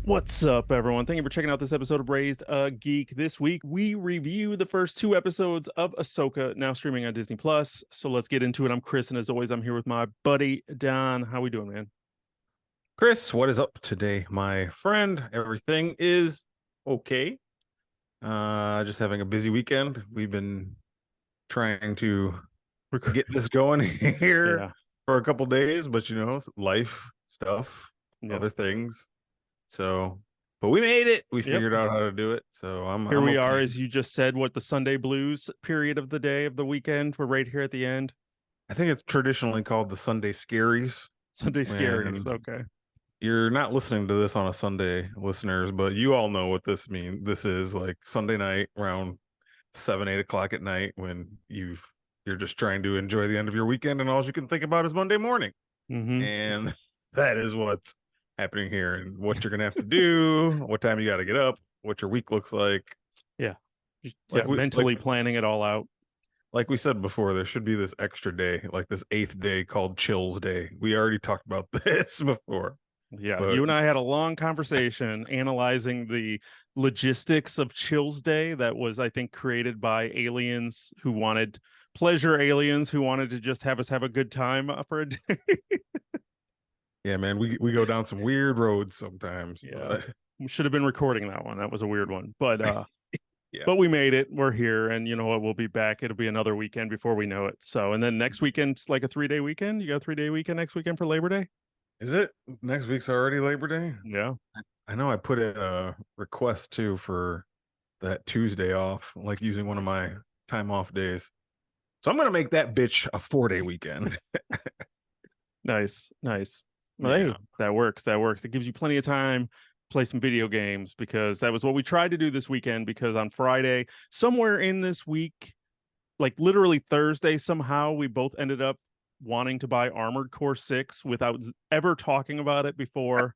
What's up, everyone? Thank you for checking out this episode of Raised a Geek. This week, we review the first two episodes of Ahsoka, now streaming on Disney Plus. So let's get into it. I'm Chris, and as always, I'm here with my buddy Don. How we doing, man? Chris, what is up today, my friend? Everything is okay. Just having a busy weekend. We've been trying to get this going here Yeah, for a couple days, but life stuff, yeah. other things. So, but we made it. We Yep. figured out how to do it. So I'm Here I'm we are, okay. as you just said, what the Sunday blues period of the day of the weekend. We're right here at the end. I think it's traditionally called the Sunday Scaries, Sunday scaries. and Okay. you're not listening to this on a Sunday, listeners, but you all know what this means. This is like Sunday night around 7, 8 o'clock at night when you're just trying to enjoy the end of your weekend, and all you can think about is Monday morning. Mm-hmm. And that is what's happening here, and what you're gonna have to do, what time you got to get up, what your week looks like. Yeah. Yeah. Like we like Mentally planning it all out. like we said before, there should be this extra day, like this eighth day called Chills Day. We already talked about this before, Yeah, but you and I had a long conversation analyzing the logistics of Chill's Day that was, I think, created by pleasure aliens who wanted to just have us have a good time for a day. yeah, man, we go down some weird roads sometimes, Yeah, but we should have been recording that one. That was a weird one, yeah. but we made it. We're here, and you know what? We'll be back. It'll be another weekend before we know it. So, and then next weekend's like a 3 day weekend. You got a 3 day weekend next weekend for Labor Day? Is it next week's already Labor Day? Yeah. I know I put in a request too for that Tuesday off, like using one of Nice. my time off days. So I'm gonna make that bitch a 4 day weekend. Nice, nice. Well, Yeah. hey, that works. That works. It gives you plenty of time to play some video games because that was what we tried to do this weekend. Because on Friday, somewhere in this week, like literally Thursday, somehow we both ended up wanting to buy Armored Core 6 without ever talking about it before,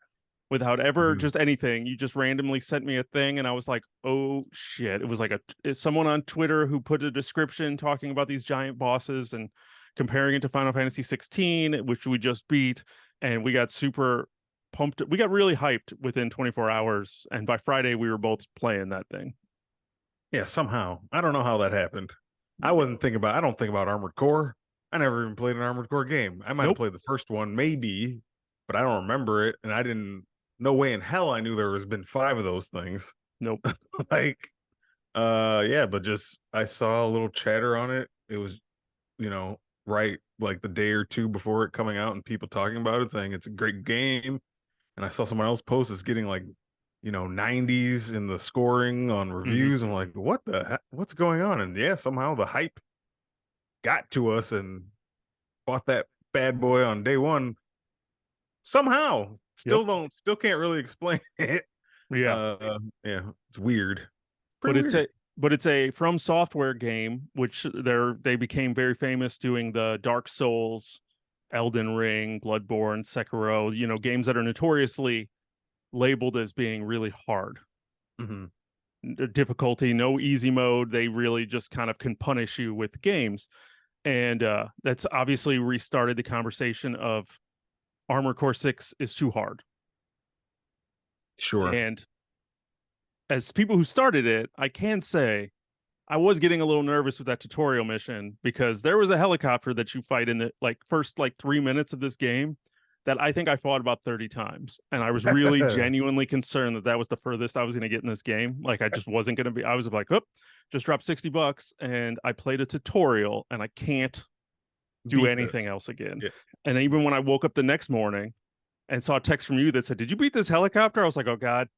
without ever Mhm. just anything. You just randomly sent me a thing, and I was like, oh shit. It was like it's someone on Twitter who put a description talking about these giant bosses and comparing it to Final Fantasy 16, which we just beat, and we got super pumped. We got really hyped within 24 hours, and by Friday we were both playing that thing. Yeah, somehow. I don't know how that happened. I don't think about Armored Core. I never even played an Armored Core game. I might have Nope, played the first one, maybe, but I don't remember it. And I didn't, no way in hell I knew there was been five of those things. nope. Like, yeah, but just I saw a little chatter on it. It was, right like the day or two before it coming out, and people talking about it, saying it's a great game. And I saw someone else post it's getting like, 90s in the scoring on Hmm. reviews. I'm like, what the heck? What's going on? And yeah, somehow the hype got to us and bought that bad boy on day one. Somehow, Yep. still can't really explain it. Yeah. Yeah, it's weird. but Pretty it's weird. a but it's a From Software game, which they became very famous doing the Dark Souls, Elden Ring, Bloodborne, Sekiro, games that are notoriously labeled as being really hard. Hmm. Difficulty, no easy mode. They really just kind of can punish you with games. And that's obviously restarted the conversation of Armor Core 6 is too hard. Sure. And as people who started it, I can say I was getting a little nervous with that tutorial mission because there was a helicopter that you fight in the like first like 3 minutes of this game that I think I fought about 30 times. And I was really genuinely concerned that that was the furthest I was going to get in this game. Like I just wasn't going to be, I was like, oh, just dropped $60 and I played a tutorial and I can't do Beat anything this. else again. Yeah. And even when I woke up the next morning and saw a text from you that said, did you beat this helicopter? I was like, oh God,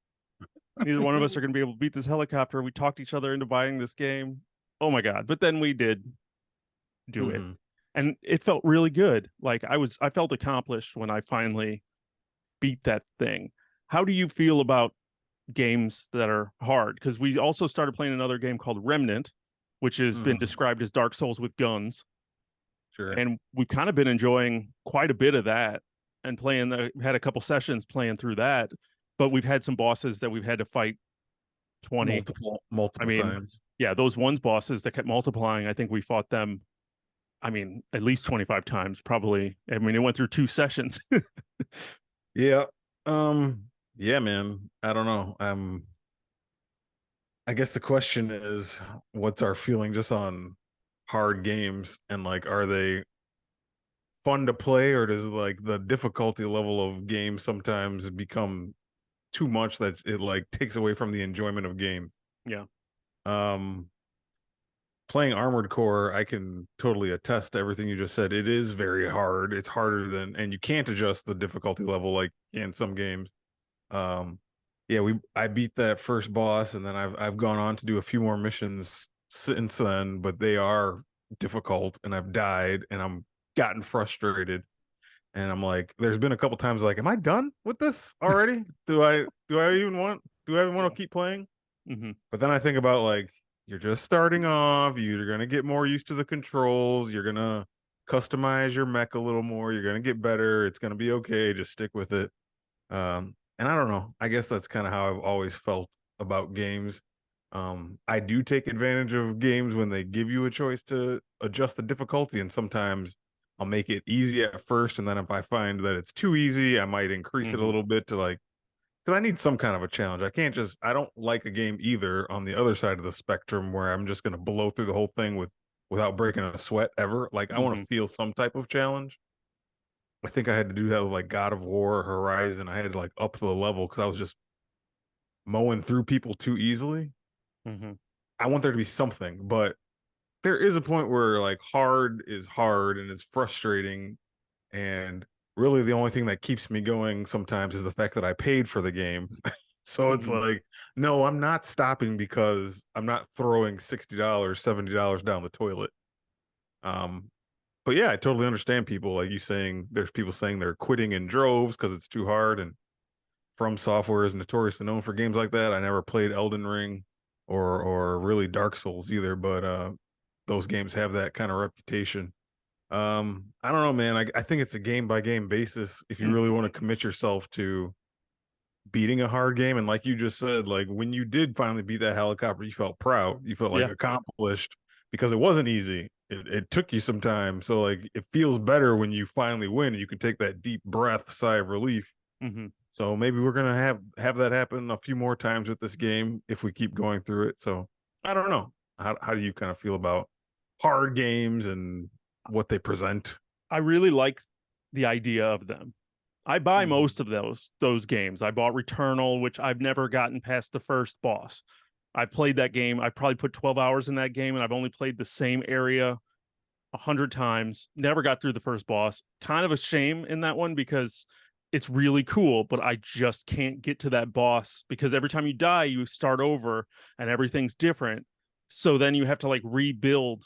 neither one of us are going to be able to beat this helicopter. We talked each other into buying this game. Oh my God. But then we did do it. Hmm. And it felt really good. Like I felt accomplished when I finally beat that thing. How do you feel about games that are hard? Because we also started playing another game called Remnant, which has been Hmm. described as Dark Souls with guns. Sure. And we've kind of been enjoying quite a bit of that and had a couple sessions playing through that. But we've had some bosses that we've had to fight 20. I Multiple mean, times. yeah, those ones bosses that kept multiplying, I think we fought them, I mean, at least 25 times, probably. I mean, it went through two sessions. Yeah. Um, Yeah, man. I don't know. I guess the question is, what's our feeling just on hard games, and like, are they fun to play, or does like the difficulty level of games sometimes become too much that it like takes away from the enjoyment of game? Yeah. Um, Playing Armored Core, I can totally attest to everything you just said. It is very hard. It's harder than, and you can't adjust the difficulty level like in some games. Um, yeah, we I beat that first boss, and then I've gone on to do a few more missions since then, but they are difficult, and I've died, and I'm gotten frustrated, and I'm like, there's been a couple times like, am I done with this already? Do I even want Yeah. to keep playing? Hmm. But then I think about like, you're just starting off, you're gonna get more used to the controls, you're gonna customize your mech a little more, you're gonna get better, it's gonna be okay, just stick with it. And I don't know. I guess that's kind of how I've always felt about games. I do take advantage of games when they give you a choice to adjust the difficulty, and sometimes I'll make it easy at first, and then if I find that it's too easy, I might increase it a Hmm. little bit to like, because I need some kind of a challenge. I can't just, I don't like a game either on the other side of the spectrum where I'm just going to blow through the whole thing without breaking a sweat ever. Like, I want Hmm. to feel some type of challenge. I think I had to do that with like God of War, Horizon. I had to like up the level because I was just mowing through people too easily. Hmm. I want there to be something, but there is a point where like hard is hard and it's frustrating. And really, the only thing that keeps me going sometimes is the fact that I paid for the game. So it's Hmm. like, no, I'm not stopping because I'm not throwing $60, $70 down the toilet. Um, but yeah, I totally understand people like you saying there's people saying they're quitting in droves because it's too hard. And From Software is notoriously known for games like that. I never played Elden Ring or really Dark Souls either, but those games have that kind of reputation. I don't know, man. I think it's a game by game basis. If you really want to Hmm. commit yourself to beating a hard game, and like you just said, like when you did finally beat that helicopter, you felt proud, you felt like Yeah. accomplished because it wasn't easy. It took you some time, so like it feels better when you finally win. You can take that deep breath, sigh of relief. Hmm. So maybe we're gonna have that happen a few more times with this game if we keep going through it. So I don't know. How do you kind of feel about hard games and what they present? I really like the idea of them. I buy Mhm. most of those games. I bought Returnal, which I've never gotten past the first boss. I played that game. I probably put 12 hours in that game, and I've only played the same area 100 times. Never got through the first boss. Kind of a shame in that one because it's really cool, but I just can't get to that boss because every time you die, you start over and everything's different. So then you have to like rebuild,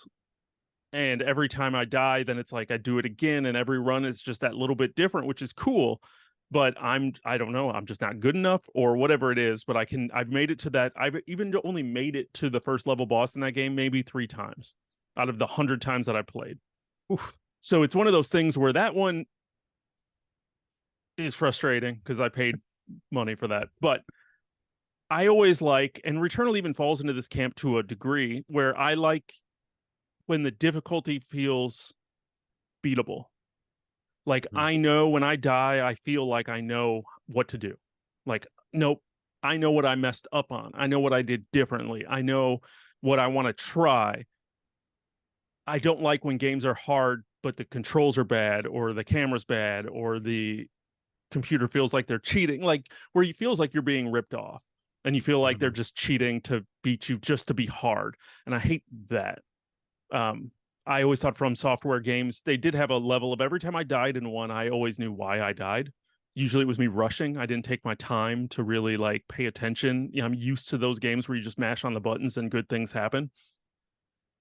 and every time I die, then it's like I do it again, and every run is just that little bit different, which is cool. But I don't know, I'm just not good enough or whatever it is. But I've made it to that. I've even only made it to the first level boss in that game maybe 3 times out of the 100 times that I played. Oof. So it's one of those things where that one is frustrating because I paid money for that. But I always like, and Returnal even falls into this camp to a degree where I like when the difficulty feels beatable. Like Mhm. I know when I die, I feel like I know what to do. Like, nope, I know what I messed up on. I know what I did differently. I know what I want to try. I don't like when games are hard, but the controls are bad, or the camera's bad, or the computer feels like they're cheating, like where you feels like you're being ripped off and you feel like they're Mhm. just cheating to beat you just to be hard. And I hate that. Um, I always thought From Software games, they did have a level of every time I died in one, I always knew why I died. Usually it was me rushing. I didn't take my time to really like pay attention. You know, I'm used to those games where you just mash on the buttons and good things happen.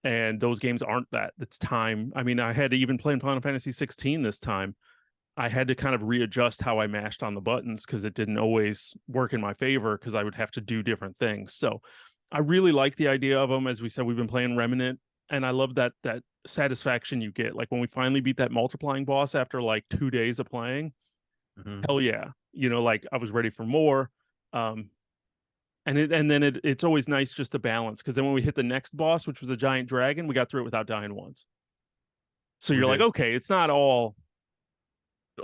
And those games aren't that. It's time. I mean, I had to even play in Final Fantasy 16 this time. I had to kind of readjust how I mashed on the buttons because it didn't always work in my favor because I would have to do different things. So I really like the idea of them. As we said, we've been playing Remnant, and I love that satisfaction you get. Like when we finally beat that multiplying boss after like 2 days of playing, Mhm. hell yeah. You know, like I was ready for more. Um, and then it's always nice just to balance because then when we hit the next boss, which was a giant dragon, we got through it without dying once. So We you're like, did. okay, it's not all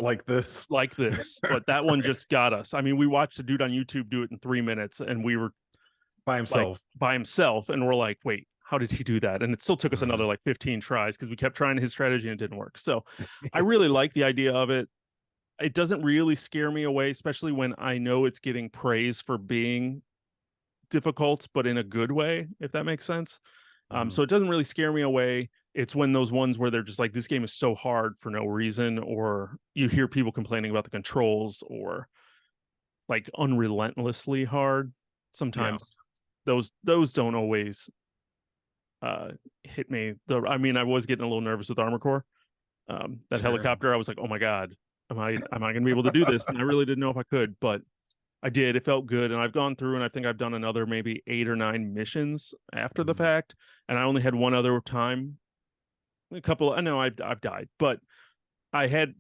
like this like this, but that one just got us. I mean, we watched a dude on YouTube do it in 3 minutes, and we were by like himself. by himself, and we're like, wait, how did he do that? And it still took us another like 15 tries because we kept trying his strategy and it didn't work. So I really like the idea of it. It doesn't really scare me away, especially when I know it's getting praise for being difficult, but in a good way, if that makes sense. Mhm. So it doesn't really scare me away. It's when those ones where they're just like, this game is so hard for no reason, or you hear people complaining about the controls, or like unrelentlessly hard. Yeah, Sometimes those don't always uh hit me. I mean, I was getting a little nervous with Armor Core. That sure. helicopter, I was like, oh my God, am I gonna be able to do this? And I really didn't know if I could, but I did. It felt good. And I've gone through and I think I've done another maybe 8 or 9 missions after the Mhm. fact. And I only had one other time. A couple, I know I've died, but I had,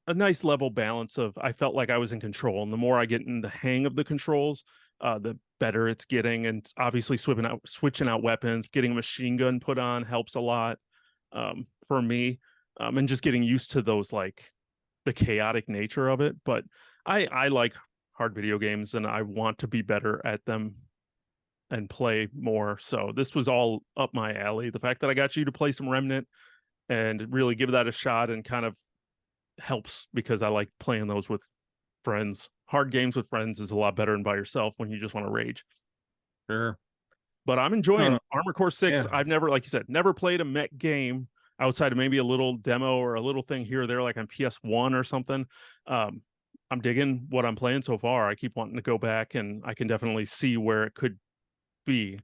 a nice level balance of I felt like I was in control. And the more I get in the hang of the controls, the better it's getting. And obviously switching out weapons, getting a machine gun put on helps a lot for me. And just getting used to those like the chaotic nature of it. But I like hard video games and I want to be better at them and play more. So this was all up my alley. The fact that I got you to play some Remnant and really give that a shot and kind of helps because I like playing those with friends. Hard games with friends is a lot better than by yourself when you just want to rage. Sure. But I'm No, no, enjoying Armor Core 6. yeah. I've never, like you said, never played a mech game outside of maybe a little demo or a little thing here or there, like on PS1 or something. Um, I'm digging what I'm playing so far. I keep wanting to go back and I can definitely see where it could be Yeah.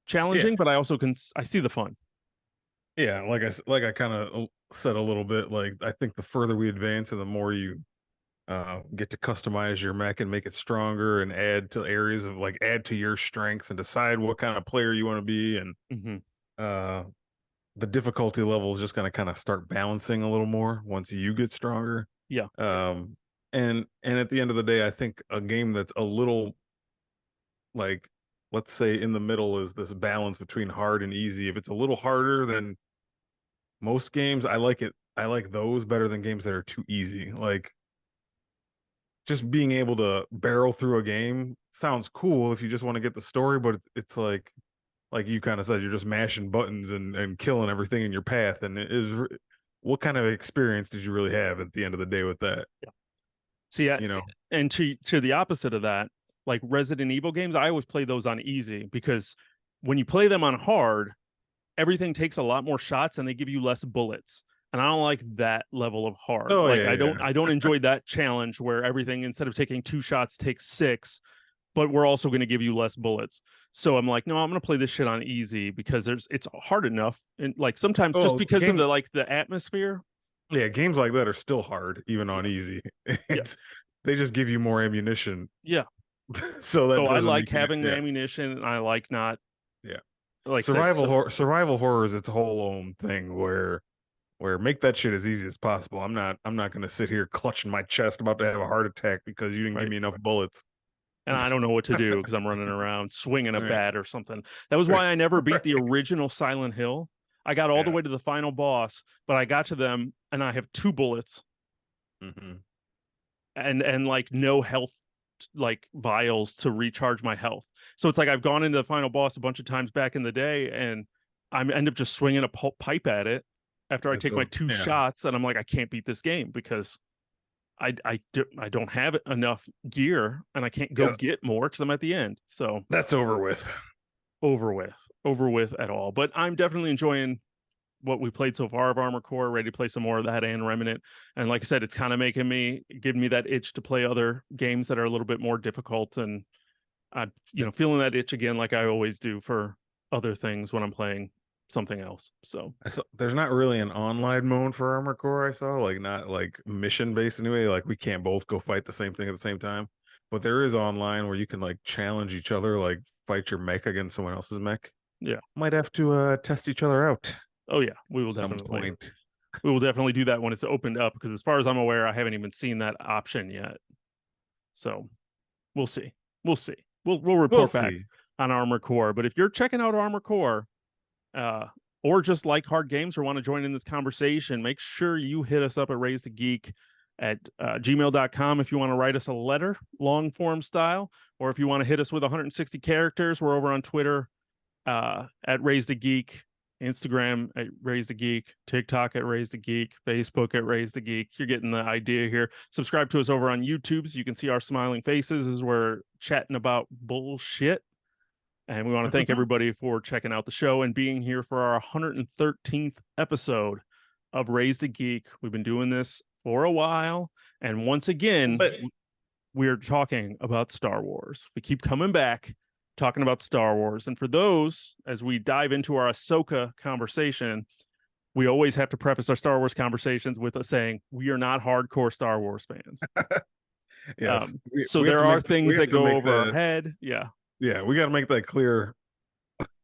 challenging, but I also I see the fun. Yeah, like I kind of said a little bit, like I think the further we advance and the more you get to customize your mech and make it stronger and add to areas of like add to your strengths and decide what kind of player you want to be, and Hmm. uh the difficulty level is just going to kind of start balancing a little more once you get stronger. Yeah. um and at the end of the day, I think a game that's a little like, let's say in the middle, is this balance between hard and easy. If it's a little harder than most games, I like those better than games that are too easy. Like, just being able to barrel through a game sounds cool if you just want to get the story, but it's like you kind of said, you're just mashing buttons and killing everything in your path. And it is what kind of experience did you really have at the end of the day with that? Yeah. See, You know? and to the opposite of that, like Resident Evil games, I always play those on easy because when you play them on hard, everything takes a lot more shots and they give you less bullets. And I don't like that level of hard. Oh Like yeah, yeah. I don't enjoy that challenge where everything instead of taking 2 shots takes 6, but we're also going to give you less bullets. So I'm like, no, I'm going to play this shit on easy because it's hard enough. And like sometimes just Oh, because of the like the atmosphere. yeah, games like that are still hard, even on Yeah. easy. Yeah. It's they just give you more ammunition, Yeah. so that So I doesn't like make it. having the Yeah, ammunition and I like not yeah. like said so Survival horror is its whole own thing where make that shit as easy as possible. I'm not gonna sit here clutching my chest about to have a heart attack because you didn't give right. me enough bullets. And I don't know what to do because I'm running around swinging a Right. bat or something. That was why I never beat the Right. original Silent Hill. I got all the Yeah. way to the final boss, but I got to them and I have 2 bullets Hmm. and like no health like vials to recharge my health. So it's like I've gone into the final boss a bunch of times back in the day and I end up just swinging a pipe at it after I It's take my over. two Yeah. shots and I'm like I can't beat this game because I don't have enough gear and I can't go Yeah. get more because I'm at the end. So That's over with. over with, over with at all. But I'm definitely enjoying what we played so far of Armor Core. Ready to play some more of that and Remnant. And like I said, it's kind of giving me that itch to play other games that are a little bit more difficult. And I'm feeling that itch again, like I always do for other things when I'm playing something else. So There's not really an online mode for Armor Core. I saw, like, not like mission based anyway. Like, we can't both go fight the same thing at the same time. But there is online where you can like challenge each other, like fight your mech against someone else's mech. yeah. Might have to test each other out Oh yeah, at some point. we will definitely do that when it's opened up because as far as I'm aware, I haven't even seen that option yet. So we'll see. We'll see. We'll We'll report back see. on Armor Core. But if you're checking out Armor Core, uh, or just like hard games or want to join in this conversation, make sure you hit us up at Raise the Geek at gmail.com if you want to write us a letter, long form style, or if you want to hit us with 160 characters, we're over on Twitter at Raise the Geek, Instagram at Raise the Geek, TikTok at Raise the Geek, Facebook at Raise the Geek. You're getting the idea here. Subscribe to us over on YouTube so you can see our smiling faces as we're chatting about bullshit. And we want to thank everybody for checking out the show and being here for our 113th episode of Raise the Geek. We've been doing this for a while. And once again, we're talking about Star Wars. We keep coming back talking about Star Wars. And for those, as we dive into our Ahsoka conversation, we always have to preface our Star Wars conversations with us saying we are not hardcore Star Wars fans. Yes. So there are things that go over our head. Yeah. Yeah, we got to make that clear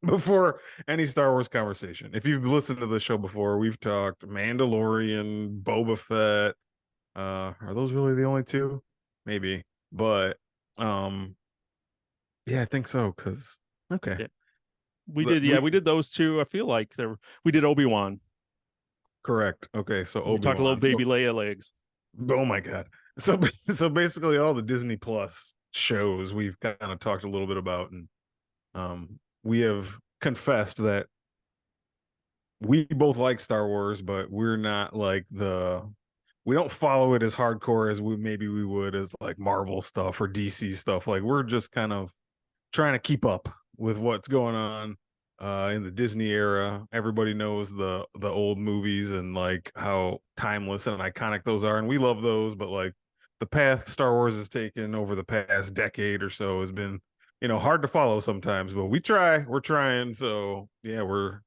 before any Star Wars conversation. If you've listened to the show before, we've talked Mandalorian, Boba Fett. Are those really the only two? Maybe, but yeah, I think so. Because okay, yeah. We did those two. I feel like we did Obi-Wan. Correct. Okay, so Obi-Wan. We talked a little baby Leia legs. Oh my god. So basically all the Disney Plus shows we've kind of talked a little bit about, and we have confessed that we both like Star Wars, but we're not like we don't follow it as hardcore as we would as like Marvel stuff or DC stuff. Like we're just kind of trying to keep up with what's going on in the Disney era. Everybody knows the old movies and like how timeless and iconic those are, and we love those, but like the path Star Wars has taken over the past decade or so has been, hard to follow sometimes, but we're trying. So yeah, we're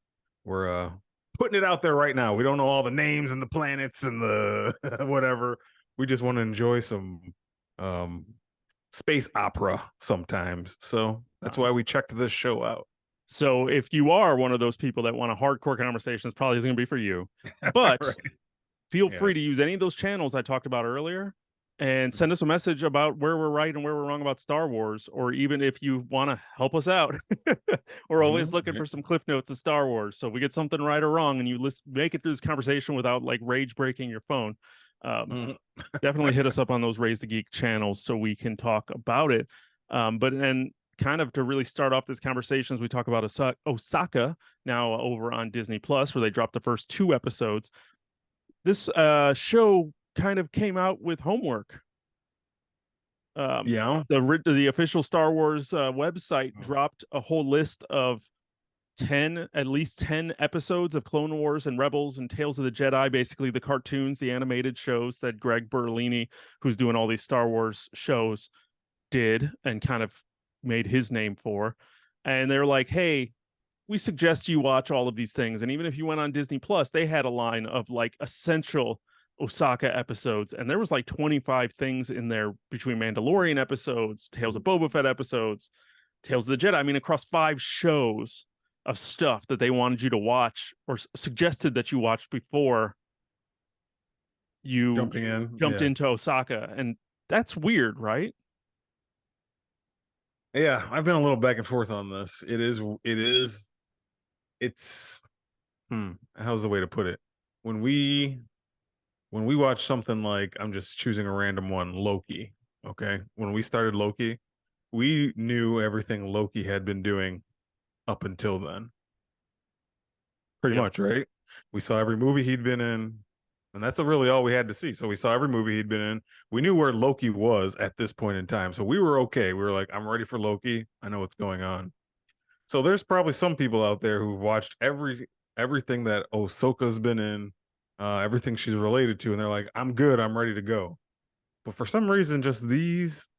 putting it out there right now. We don't know all the names and the planets and the whatever. We just want to enjoy some space opera sometimes. So that's why we checked this show out. So if you are one of those people that want a hardcore conversation, it's probably isn't going to be for you. But right. Feel free to use any of those channels I talked about earlier and send us a message about where we're right and where we're wrong about Star Wars, or even if you want to help us out. We're always looking for some cliff notes of Star Wars. So if we get something right or wrong and you make it through this conversation without like rage breaking your phone, definitely hit us up on those Raise the Geek channels so we can talk about it. And kind of to really start off this conversation, as we talk about Ahsoka now over on Disney Plus, where they dropped the first 2 episodes. This show kind of came out with homework. The official Star Wars website dropped a whole list of at least 10 episodes of Clone Wars and Rebels and Tales of the Jedi, basically the cartoons, the animated shows that Greg Berlanti, who's doing all these Star Wars shows, did and kind of made his name for. And they're like, hey, we suggest you watch all of these things. And even if you went on Disney Plus, they had a line of like essential Ahsoka episodes, and there was like 25 things in there between Mandalorian episodes, Tales of Boba Fett episodes, Tales of the Jedi. I mean, across 5 shows of stuff that they wanted you to watch or suggested that you watch before you jumped into Ahsoka. And that's weird, right? Yeah, I've been a little back and forth on this. It's how's the way to put it? When we watch something like, I'm just choosing a random one, Loki, okay? When we started Loki, we knew everything Loki had been doing up until then. Pretty much, right? We saw every movie he'd been in, and that's really all we had to see. So we saw every movie he'd been in. We knew where Loki was at this point in time. So we were okay. We were like, I'm ready for Loki. I know what's going on. So there's probably some people out there who've watched everything that Ahsoka's been in, everything she's related to, and they're like, I'm good. I'm ready to go. But for some reason, just these,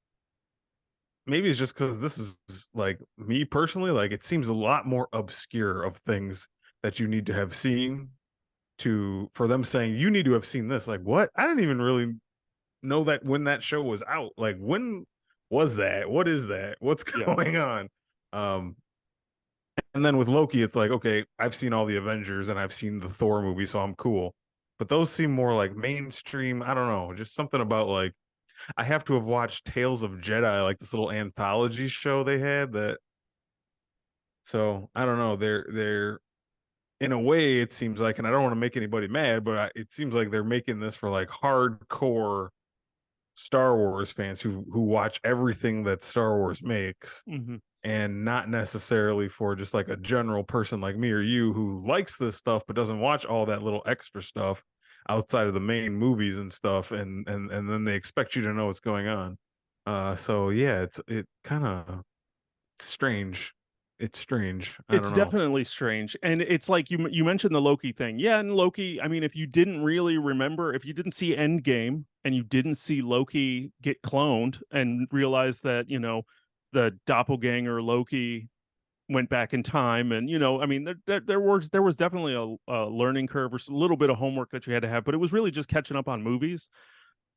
maybe it's just because this is like me personally, like it seems a lot more obscure of things that you need to have seen for them saying you need to have seen this. Like, what? I didn't even really know that when that show was out. Like, when was that? What is that? What's going on? And then with Loki, it's like, okay, I've seen all the Avengers and I've seen the Thor movie, so I'm cool. But those seem more like mainstream. I don't know, just something about like, I have to have watched Tales of Jedi, like this little anthology show they had that. So I don't know. in a way, it seems like, and I don't want to make anybody mad, but it seems like they're making this for like hardcore Star Wars fans who watch everything that Star Wars makes, Mhm. and not necessarily for just like a general person like me or you who likes this stuff but doesn't watch all that little extra stuff outside of the main movies and stuff, and then they expect you to know what's going on. So yeah, it kind of strange. It's strange. I It's don't know. definitely strange. And it's like you mentioned the Loki thing. Yeah, and Loki, I mean, if you didn't really remember, if you didn't see Endgame and you didn't see Loki get cloned and realize that, the doppelganger Loki went back in time, and I mean, there was definitely a learning curve or a little bit of homework that you had to have, but it was really just catching up on movies.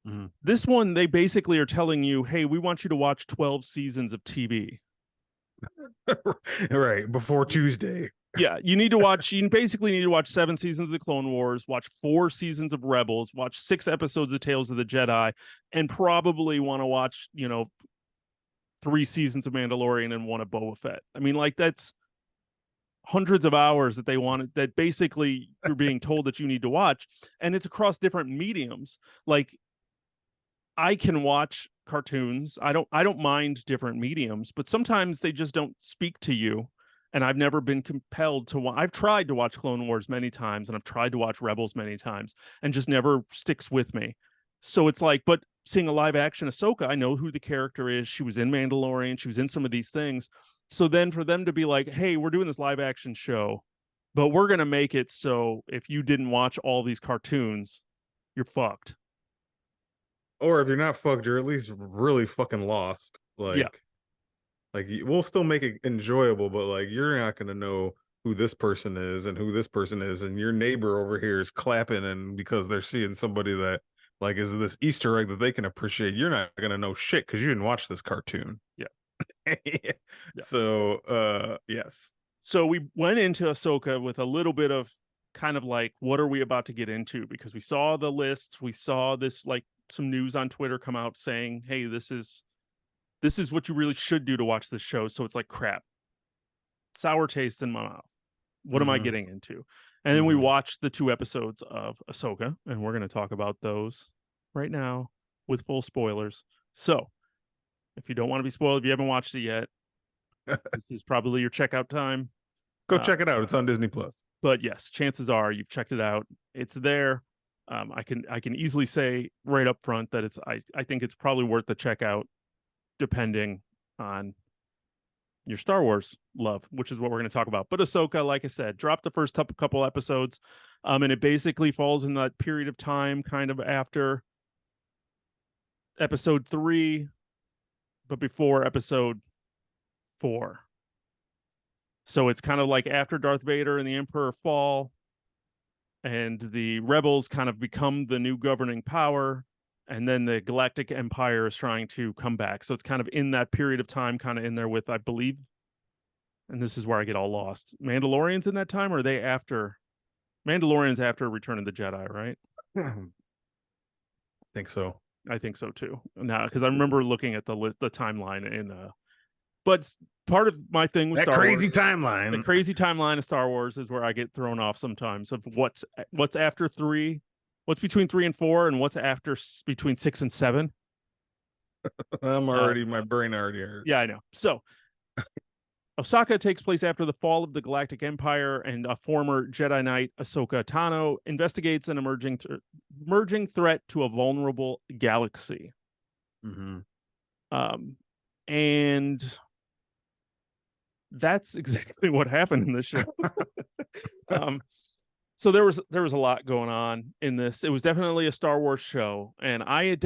Mhm. This one, they basically are telling you, hey, we want you to watch 12 seasons of TV. Right before Tuesday. Yeah, you basically need to watch 7 seasons of the Clone Wars, watch 4 seasons of Rebels, watch 6 episodes of Tales of the Jedi, and probably want to watch, 3 seasons of Mandalorian and one of Boba Fett. I mean, like, that's hundreds of hours that they wanted, that basically you're being told that you need to watch. And it's across different mediums. Like, I can watch cartoons. I don't mind different mediums, but sometimes they just don't speak to you. And I've never been compelled to I've tried to watch Clone Wars many times, and I've tried to watch Rebels many times, and just never sticks with me. So it's like, but seeing a live action Ahsoka, I know who the character is. She was in Mandalorian, she was in some of these things. So then for them to be like, hey, we're doing this live action show, but we're gonna make it so if you didn't watch all these cartoons, you're fucked. Or if you're not fucked, you're at least really fucking lost. Yeah. We'll still make it enjoyable, but like you're not gonna know who this person is and who this person is, and your neighbor over here is clapping, and because they're seeing somebody that like is this Easter egg that they can appreciate, you're not gonna know shit because you didn't watch this cartoon. Yeah. Yeah. So yes. So we went into Ahsoka with a little bit of kind of like, what are we about to get into? Because we saw the list, we saw this, like, some news on Twitter come out saying, hey, this is what you really should do to watch this show. So it's like, crap, sour taste in my mouth. What am I Mm-hmm. getting into? And then we Mm-hmm. watched the 2 episodes of Ahsoka, and we're going to talk about those right now with full spoilers. So if you don't want to be spoiled, if you haven't watched it yet, this is probably your checkout time. Go Uh, check it out. It's on Disney Plus. but yes, chances are you've checked it out. It's there. I can easily say right up front that I think it's probably worth the checkout, depending on your Star Wars love, which is what we're going to talk about. But Ahsoka, like I said, dropped the first couple episodes, and it basically falls in that period of time, kind of after episode 3, but before episode 4. So it's kind of like after Darth Vader and the Emperor fall, and the rebels kind of become the new governing power, and then the Galactic Empire is trying to come back. So it's kind of in that period of time, kind of in there with, I believe, and this is where I get all lost, Mandalorians in that time, or are they after? Mandalorians after Return of the Jedi, right? I think so. I think so too. Now, because I remember looking at the list, the timeline in but part of my thing with That Star crazy Wars, the timeline. crazy timeline of Star Wars is where I get thrown off sometimes, of what's after 3, what's between 3 and 4, and what's after between 6 and 7. My brain already hurts. Yeah, I know. So Osaka takes place after the fall of the Galactic Empire, and a former Jedi Knight, Ahsoka Tano, investigates an emerging threat to a vulnerable galaxy. Mm-hmm. Um, and that's exactly what happened in the show. um, so there was a lot going on in this. It was definitely a Star Wars show, and I always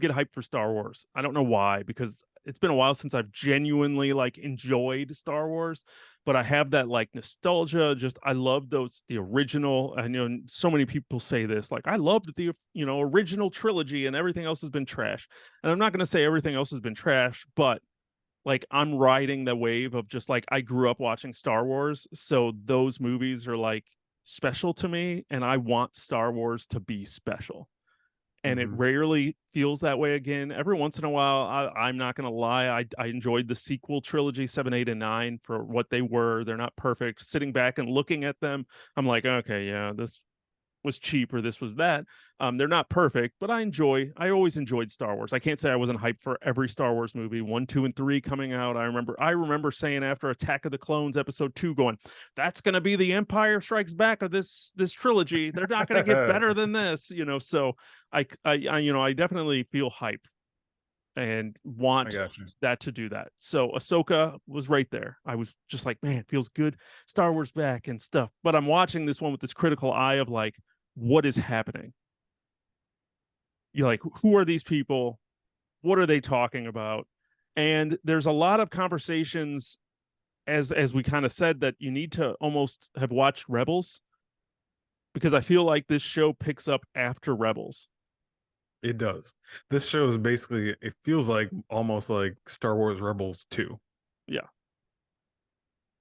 get hyped for Star Wars. I don't know why, because it's been a while since I've genuinely like enjoyed Star Wars, but I have that like nostalgia. Just I love the original. I know so many people say this, like, I loved the original trilogy, and everything else has been trash. And I'm not going to say everything else has been trash, but like, I'm riding the wave of just like, I grew up watching Star Wars, so those movies are like special to me, and I want Star Wars to be special. and it Mm-hmm. rarely feels that way again. Every once in a while, I'm not going to lie, I enjoyed the sequel trilogy 7, 8, and 9 for what they were. They're not perfect. Sitting back and looking at them, I'm like, okay, yeah, this was cheap or this was that. They're not perfect, but I always enjoyed Star Wars. I can't say I wasn't hyped for every Star Wars movie, 1, 2, and 3 coming out. I remember saying after Attack of the Clones episode 2, going, that's gonna be the Empire Strikes Back of this trilogy. They're not gonna get better than this, so I definitely feel hype and I want got you. that to do that. So Ahsoka was right there. I was just like, man, it feels good. Star Wars back and stuff. But I'm watching this one with this critical eye of like, what is happening? You're like, who are these people? What are they talking about? And there's a lot of conversations, as we kind of said, that you need to almost have watched Rebels, because I feel like this show picks up after Rebels. It does. This show is basically, it feels like almost like Star Wars Rebels 2. Yeah.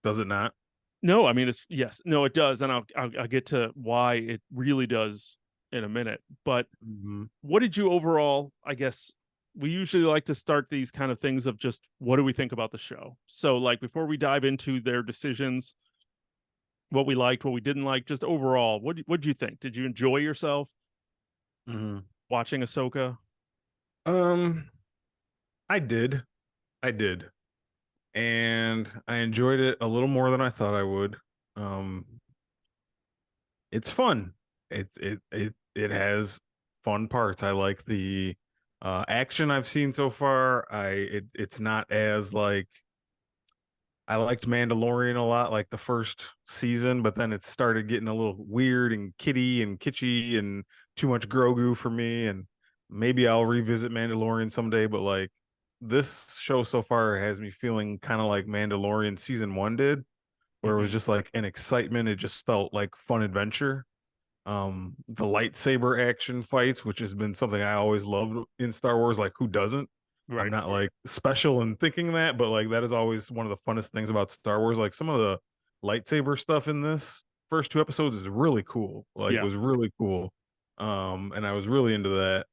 Does it not? No, I mean it's yes, no, it does, and I'll get to why it really does in a minute. But Mm-hmm. what did you overall? I guess we usually like to start these kind of things of just what do we think about the show. So, like before we dive into their decisions, what we liked, what we didn't like, just overall, what did you think? Did you enjoy yourself Mm-hmm. watching Ahsoka? Um, I did. I did. And I enjoyed it a little more than I thought I would. Um, it's fun. It has fun parts. I like the action I've seen so far. It's not as like I liked Mandalorian a lot, like the first season, but then it started getting a little weird and kitty and kitschy and too much Grogu for me. And maybe I'll revisit Mandalorian someday, but like this show so far has me feeling kind of like Mandalorian season one did, where it was Mm-hmm. just like an excitement. It just felt like fun adventure. The lightsaber action fights, which has been something I always loved in Star Wars. Like, who doesn't? I'm Right. not like special in thinking that, but like that is always one of the funnest things about Star Wars. Like some of the lightsaber stuff in this first two episodes is really cool. Like Yeah. was really cool. And I was really into that.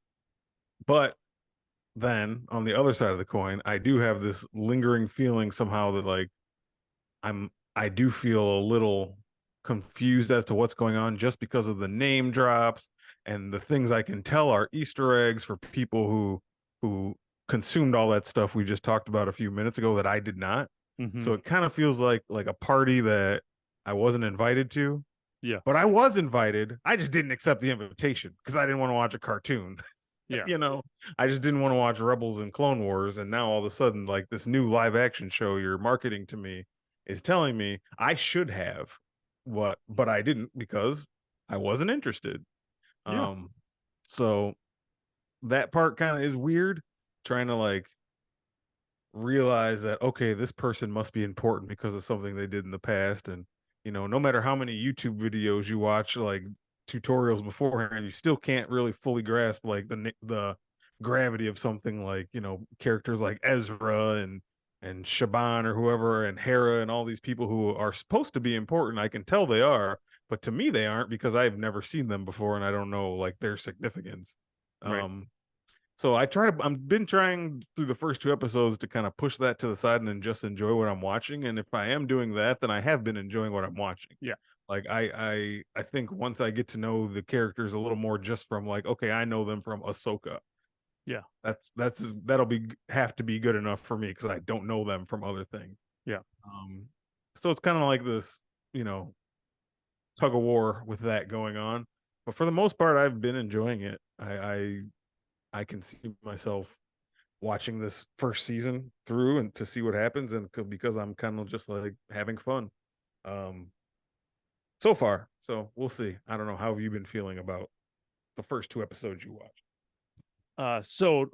But then on the other side of the coin, I do have this lingering feeling somehow that like I do feel a little confused as to what's going on just because of the name drops and the things I can tell are Easter eggs for people who consumed all that stuff we just talked about a few minutes ago that I did not. Mm-hmm. So it kind of feels like a party that I wasn't invited to, Yeah. but I was invited. I just didn't accept the invitation because I didn't want to watch a cartoon. Yeah. you know, I just didn't want to watch Rebels and Clone Wars. And now all of a sudden, like this new live action show you're marketing to me is telling me I should have what, but I didn't because I wasn't interested. Yeah. Um, so that part kind of is weird, trying to like realize that okay, this person must be important because of something they did in the past, and no matter how many YouTube videos you watch, like tutorials beforehand, you still can't really fully grasp like the gravity of something like characters like Ezra and Shaban or whoever and Hera and all these people who are supposed to be important. I can tell they are, but to me they aren't because I've never seen them before and I don't know like their significance. Right. Um, so I've been trying through the first two episodes to kind of push that to the side and then just enjoy what I'm watching. And if I am doing that, then I have been enjoying what I'm watching. Yeah. Like I think once I get to know the characters a little more just from like, okay, I know them from Ahsoka. Yeah. That'll be have to be good enough for me because I don't know them from other things. Yeah. Um, so it's kind of like this, you know, tug of war with that going on. But for the most part, I've been enjoying it. I can see myself watching this first season through and to see what happens and because I'm kind of just like having fun um so far. So we'll see. I don't know, how have you been feeling about the first two episodes you watched? So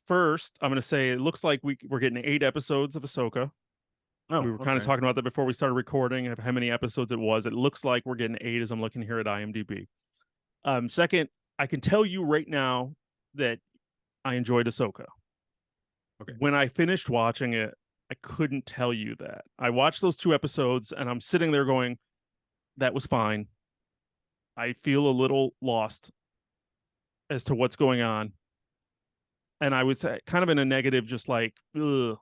first, I'm gonna say it looks like we're getting 8 episodes of Ahsoka. Oh, We were kind of okay. talking about that before we started recording of how many episodes it was. It looks like we're getting 8 as I'm looking here at IMDb. Second, I can tell you right now that I enjoyed Ahsoka. Okay. When I finished watching it, I couldn't tell you that. I watched those 2 episodes and I'm sitting there going, that was fine. I feel a little lost. as to what's going on. And I was kind of in a negative, just like, ugh,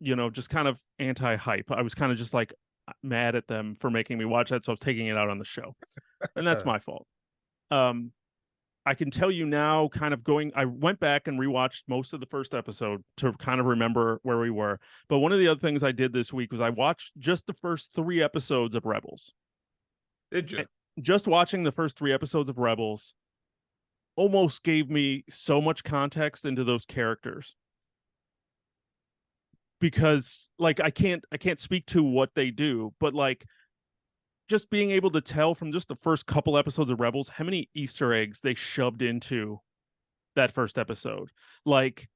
just kind of anti-hype. I was kind of just like mad at them for making me watch that, so I was taking it out on the show, and that's my fault. Um, I can tell you now, kind of going, I went back and rewatched most of the first episode to kind of remember where we were. But one of the other things I did this week was I watched just the first 3 episodes of Rebels. Did you? Just watching the first 3 episodes of Rebels almost gave me so much context into those characters, because like I can't speak to what they do, but like just being able to tell from just the first couple episodes of Rebels how many Easter eggs they shoved into that first episode. Like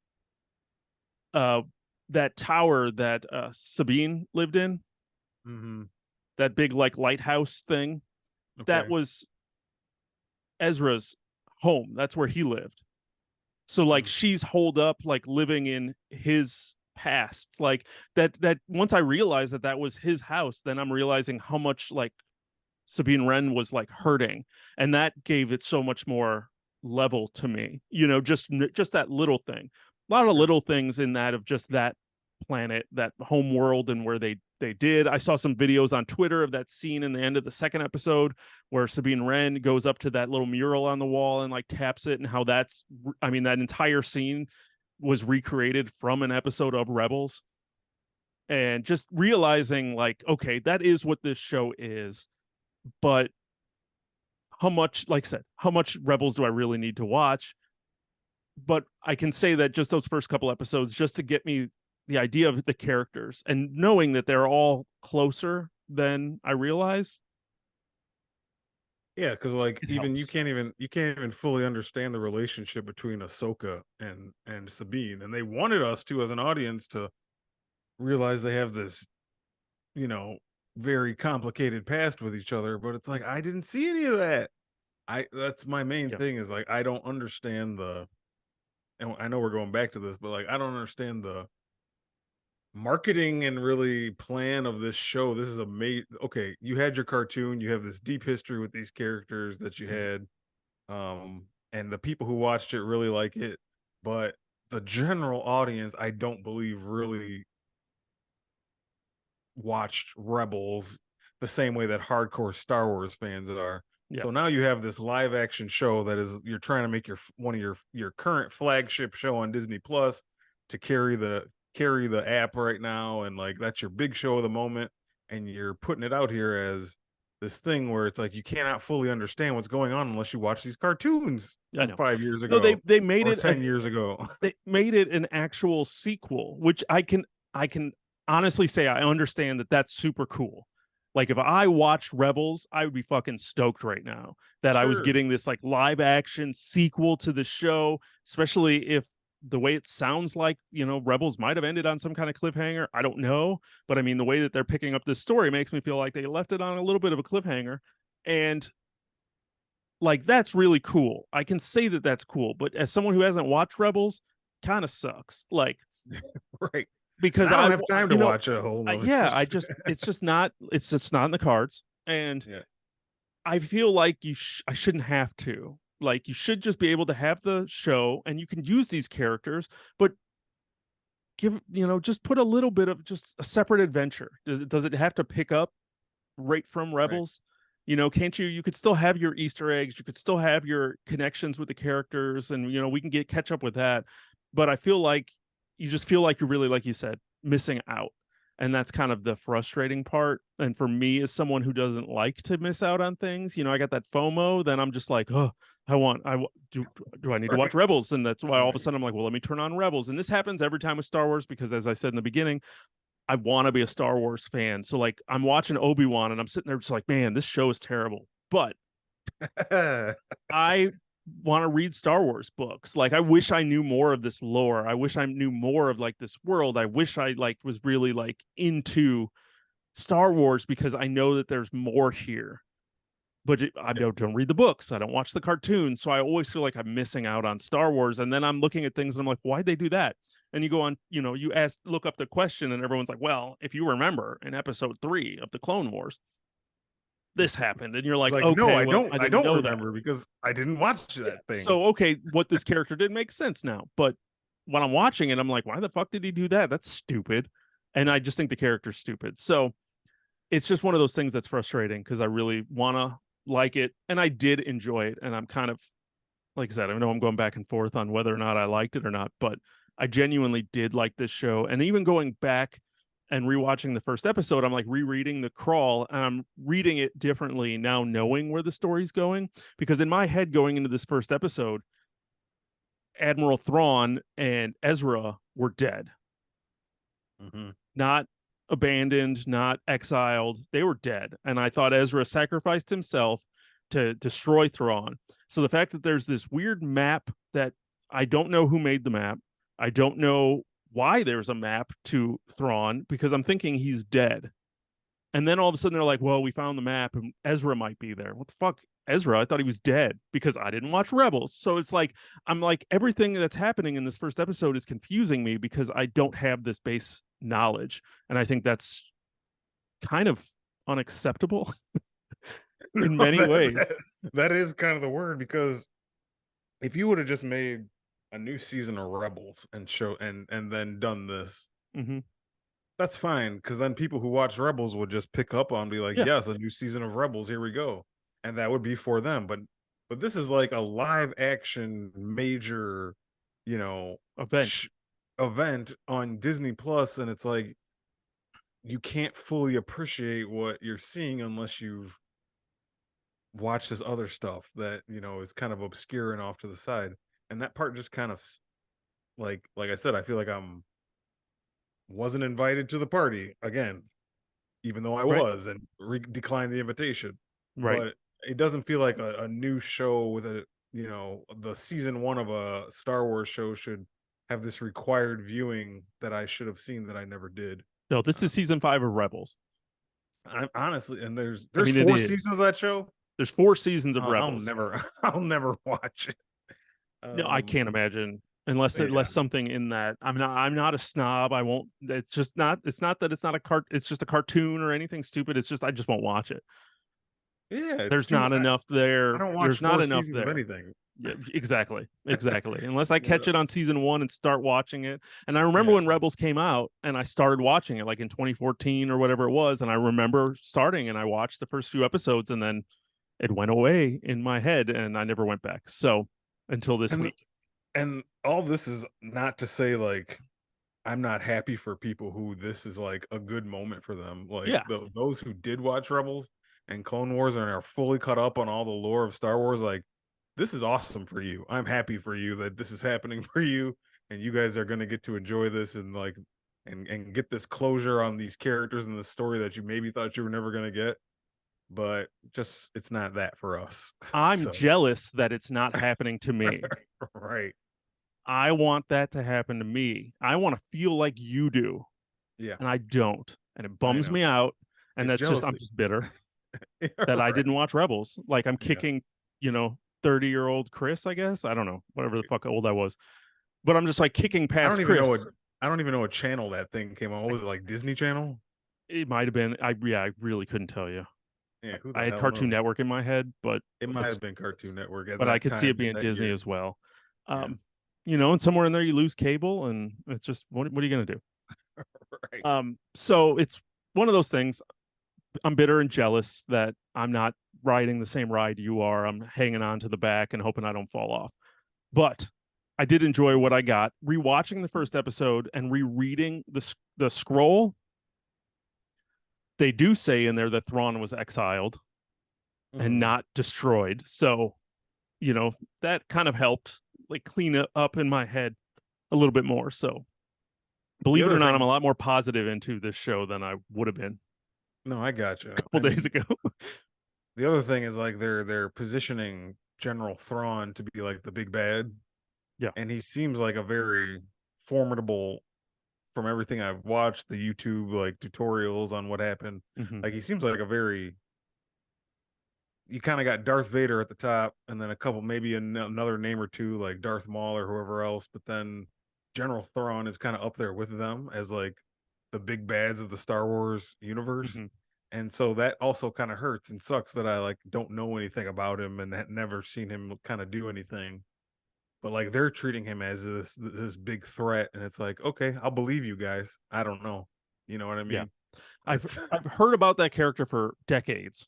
uh that tower that Sabine lived in, Mm-hmm. that big like lighthouse thing, that Okay. was Ezra's home. That's where he lived. So like Mm. she's holed up like living in his past. Like that once I realized that that was his house, then I'm realizing how much like Sabine Wren was like hurting, and that gave it so much more level to me. Just that little thing. A lot of Sure. little things in that of just that planet, that home world, and where they did. I saw some videos on Twitter of that scene in the end of the second episode where Sabine Wren goes up to that little mural on the wall and like taps it, and how that's, I mean, that entire scene was recreated from an episode of Rebels. And just realizing like, okay, that is what this show is. But how much, like I said, how much Rebels do I really need to watch? But I can say that just those first couple episodes, just to get me the idea of the characters and knowing that they're all closer than I realize, Yeah, because like it even helps. you can't even fully understand the relationship between Ahsoka and Sabine, and they wanted us to as an audience to realize they have this, you know, very complicated past with each other. But it's like I didn't see any of that. I That's my main Yeah, thing is like I don't understand the, and I know we're going back to this, but like I don't understand the marketing and really plan of this show. This is a okay, you had your cartoon, you have this deep history with these characters that you mhm, had, and the people who watched it really like it, but the general audience I don't believe really watched Rebels the same way that hardcore Star Wars fans are. yeah, So now you have this live action show that is, you're trying to make one of your current flagship show on Disney Plus to carry the app right now, and like that's your big show of the moment, and you're putting it out here as this thing where it's like you cannot fully understand what's going on unless you watch these cartoons I from know. 5 years No, ago they made or it a 10 years ago. they made it an actual sequel, which I can honestly say I understand that that's super cool. Like if I watched Rebels, I would be fucking stoked right now that I was Sure. getting this like live action sequel to the show, especially if the way it sounds like, Rebels might have ended on some kind of cliffhanger. I don't know, but I mean the way that they're picking up this story makes me feel like they left it on a little bit of a cliffhanger. And like that's really cool. I can say that that's cool, but as someone who hasn't watched Rebels, kind of sucks. Like Right. And because I don't have time to watch a whole nother yeah, it's just not in the cards, and yeah. I feel like I shouldn't have to. Like you should just be able to have the show, and you can use these characters, but just put a little bit of just a separate adventure. Does it have to pick up right from Right. Rebels? Can't you could still have your Easter eggs, you could still have your connections with the characters, and we can catch up with that. But I feel like you just feel like you're really, like you said, missing out. And that's kind of the frustrating part. And for me, as someone who doesn't like to miss out on things, I got that FOMO, then I'm just like, oh, do I need to watch Right. Rebels? And that's why all of a Right. sudden I'm like, well, let me turn on Rebels. And this happens every time with Star Wars because, as I said in the beginning, I want to be a Star Wars fan. So like I'm watching Obi-Wan and I'm sitting there just like, man, this show is terrible. But I want to read Star Wars books. Like I wish I knew more of this lore. I wish I knew more of like this world. I wish I like was really like into Star Wars because I know that there's more here. But I Yeah. don't read the books. I don't watch the cartoons. So I always feel like I'm missing out on Star Wars. And then I'm looking at things and I'm like, why'd they do that? And you go on, look up the question, and everyone's like, well, if you remember in episode 3 of the Clone Wars, this happened, and you're like, Like, no, okay, well, I I didn't don't know that. remember because I didn't watch Yeah. that thing. So okay, what this character did makes sense now. But when I'm watching it, I'm like, why the fuck did he do that? That's stupid. And I just think the character's stupid. So it's just one of those things that's frustrating because I really wanna like it, and I did enjoy it. And I'm kind of, like I said, I know I'm going back and forth on whether or not I liked it or not, but I genuinely did like this show. And even going back and rewatching the first episode, I'm like rereading the crawl and I'm reading it differently now, knowing where the story's going. Because in my head, going into this first episode, Admiral Thrawn and Ezra were dead, Mm-hmm. not abandoned, not exiled. They were dead. And I thought Ezra sacrificed himself to destroy Thrawn. So the fact that there's this weird map that I don't know who made the map, I don't know why there's a map to Thrawn because I'm thinking he's dead. And then all of a sudden they're like, well, we found the map and Ezra might be there. What the fuck? Ezra, I thought he was dead because I didn't watch Rebels. So it's like, I'm like, everything that's happening in this first episode is confusing me because I don't have this base knowledge. And I think that's kind of unacceptable in No, many ways. that is kind of the word, because if you would have just made a new season of Rebels and then done this, Mm-hmm. that's fine, because then people who watch Rebels would just pick up on, be like, Yeah. yes, a new season of Rebels, here we go, and that would be for them. But this is like a live action major, you know, Event. event on Disney Plus, and it's like you can't fully appreciate what you're seeing unless you've watched this other stuff that, is kind of obscure and off to the side. And that part just kind of, like I said, I feel like I'm wasn't invited to the party again, even though I Right. was, and declined the invitation. Right. But it doesn't feel like a new show with the season one of a Star Wars show should have this required viewing that I should have seen that I never did. No, this is Um, season 5 of Rebels. I'm honestly, and there's I there's mean, it four is. seasons of that show. There's 4 seasons of I'll Rebels. never, I'll never watch it. No, I Um, can't imagine unless yeah, something in that. I'm not a snob. I won't. It's just not. It's not that it's not a cart. It's just a cartoon or anything stupid. It's just I just won't watch it. yeah, it's There's too not much. enough I there. don't watch There's not four enough seasons of there. anything. Yeah, exactly, exactly. Unless I catch Yeah, it on season 1 and start watching it. And I remember yeah. when Rebels came out and I started watching it like in 2014 or whatever it was. And I remember starting and I watched the first few episodes and then it went away in my head and I never went back. So until this And week. and all this is not to say like I'm not happy for people who this is like a good moment for them. Like Yeah. those who did watch Rebels and Clone Wars and are fully caught up on all the lore of Star Wars, like this is awesome for you. I'm happy for you that this is happening for you, and you guys are going to get to enjoy this and like and get this closure on these characters and the story that you maybe thought you were never going to get. But just it's not that for us. I'm So jealous that it's not happening to me. right. I want that to happen to me. I want to feel like you do, Yeah, and I don't. And it I bums know. me out. And It's that's just, I'm jealousy. just bitter Yeah, that I right. didn't watch Rebels. Like I'm Yeah. kicking, 30-year-old Chris, I guess. I don't know, whatever the fuck old I was. But I'm just like kicking I past don't even know what Chris. I don't even know what channel that thing came on. What was it, like Disney Channel? It might have been, I really couldn't tell you. Yeah, who I the had hell Cartoon knows? Network in my head, but It might have been Cartoon Network at I that could see time it in being that Disney year. as well. Yeah. Um, and somewhere in there you lose cable, and it's just what are you gonna do? Right. So it's one of those things. I'm bitter and jealous that I'm not riding the same ride you are. I'm hanging on to the back and hoping I don't fall off. But I did enjoy what I got. Rewatching the first episode and rereading the scroll, they do say in there that Thrawn was exiled and Mhm. not destroyed. So, that kind of helped like clean it up in my head a little bit more. So, The believe it other or not, I'm a thing, lot more positive into this show than I would have been no, I a gotcha. couple I days mean, ago. the other thing is like they're positioning General Thrawn to be like the big bad, Yeah. and he seems like a very formidable, from everything I've watched, the YouTube like tutorials on what happened. Hmm. Like he seems like a very, you kind of got Darth Vader at the top, and then a couple, maybe another name or two like Darth Maul or whoever else. But then General Thrawn is kind of up there with them as like the big bads of the Star Wars universe. Hmm. And so that also kind of hurts and sucks that I like don't know anything about him and had never seen him kind of do anything. But like they're treating him as this big threat, and it's like, okay, I'll believe you guys. I don't know. You know what I Yeah. mean? I've That's I've heard about that character for decades.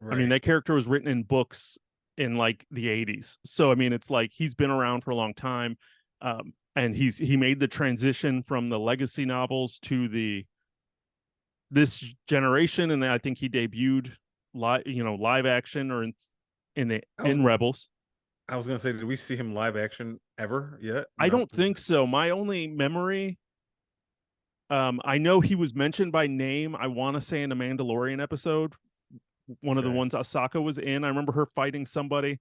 I mean, right. that character was written in books in like the 80s. So I mean, it's like he's been around for a long time. And he made the transition from the legacy novels to the this generation, and then I think he debuted live action or in the I was in Rebels. I was gonna say, did we see him live action ever yet? I No. don't think so. My only memory, I know he was mentioned by name. I want to say in a Mandalorian episode, one of the Okay. ones Ahsoka was in. I remember her fighting somebody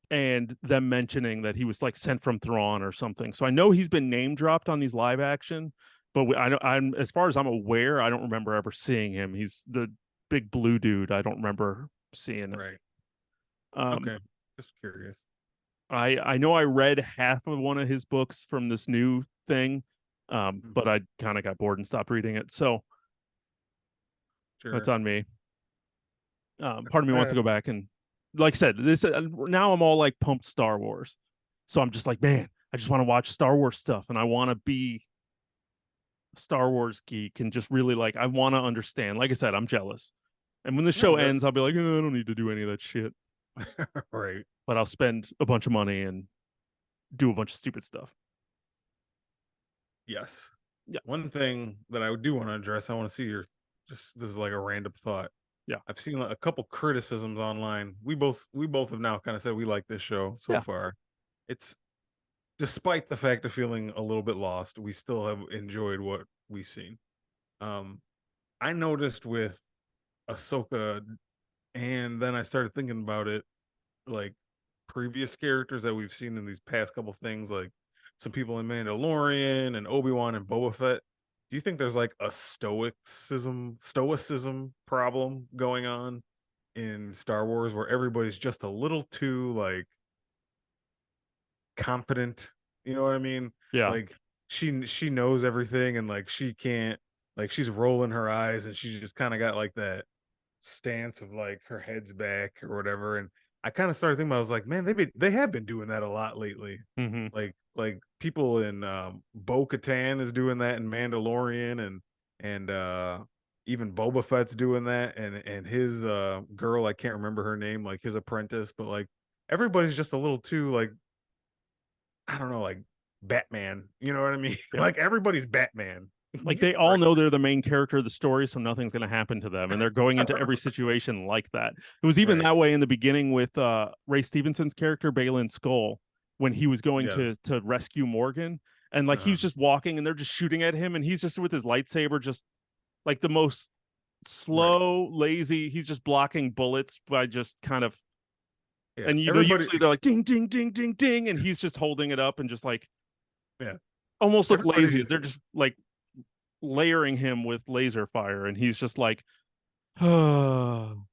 and them mentioning that he was like sent from Thrawn or something. So I know he's been name dropped on these live action, but I'm as far as I'm aware, I don't remember ever seeing him. He's the big blue dude. I don't remember seeing him. Right. Um, Okay. Just curious. I know I read half of one of his books from this new thing, but Mhm. I kind of got bored and stopped reading it. So that's Sure. on me. Part of me wants Uh, to go back and, like I said, this now I'm all like pumped Star Wars. So I'm just like, man, I just want to watch Star Wars stuff, and I want to be a Star Wars geek and just really like I want to understand. Like I said, I'm jealous. And when the show no, that ends, I'll be like, I don't need to do any of that shit. right. But I'll spend a bunch of money and do a bunch of stupid stuff. Yes. Yeah, One thing that I do want to address, I want to see your just this is like a random thought. yeah, I've seen like, a couple criticisms online. We both have now kind of said we like this show so yeah. far. It's despite the fact of feeling a little bit lost, we still have enjoyed what we've seen. Um, I noticed with Ahsoka, and then I started thinking about it, like previous characters that we've seen in these past couple things, like some people in Mandalorian and Obi-Wan and Boba Fett. Do you think there's like a stoicism problem going on in Star Wars where everybody's just a little too like confident? You know what I mean? Yeah. Like she knows everything and like she can't like she's rolling her eyes and she just kind of got like that stance of like her head's back or whatever. And I kind of started thinking about, I was like, man, they have been doing that a lot lately. Mm-hmm. Like people in Bo Katan is doing that in Mandalorian and even Boba Fett's doing that and his girl, I can't remember her name, like his apprentice, but like everybody's just a little too like I don't know, like Batman. You know what I mean? Yeah. Like everybody's Batman. Like they all Right. know they're the main character of the story, so nothing's going to happen to them, and they're going into every situation like that. It was even Right. that way in the beginning with Ray Stevenson's character Balin Skull when he was going Yes. to rescue Morgan, and like Uh-huh. he's just walking, and they're just shooting at him, and he's just with his lightsaber, just like the most Right. slow, lazy. He's just blocking bullets by just kind of, Yeah. and Everybody. usually they're like ding, ding, ding, ding, ding, and he's just holding it up and just like Yeah. almost look lazy. Everybody's They're just like layering him with laser fire, and he's just like, oh,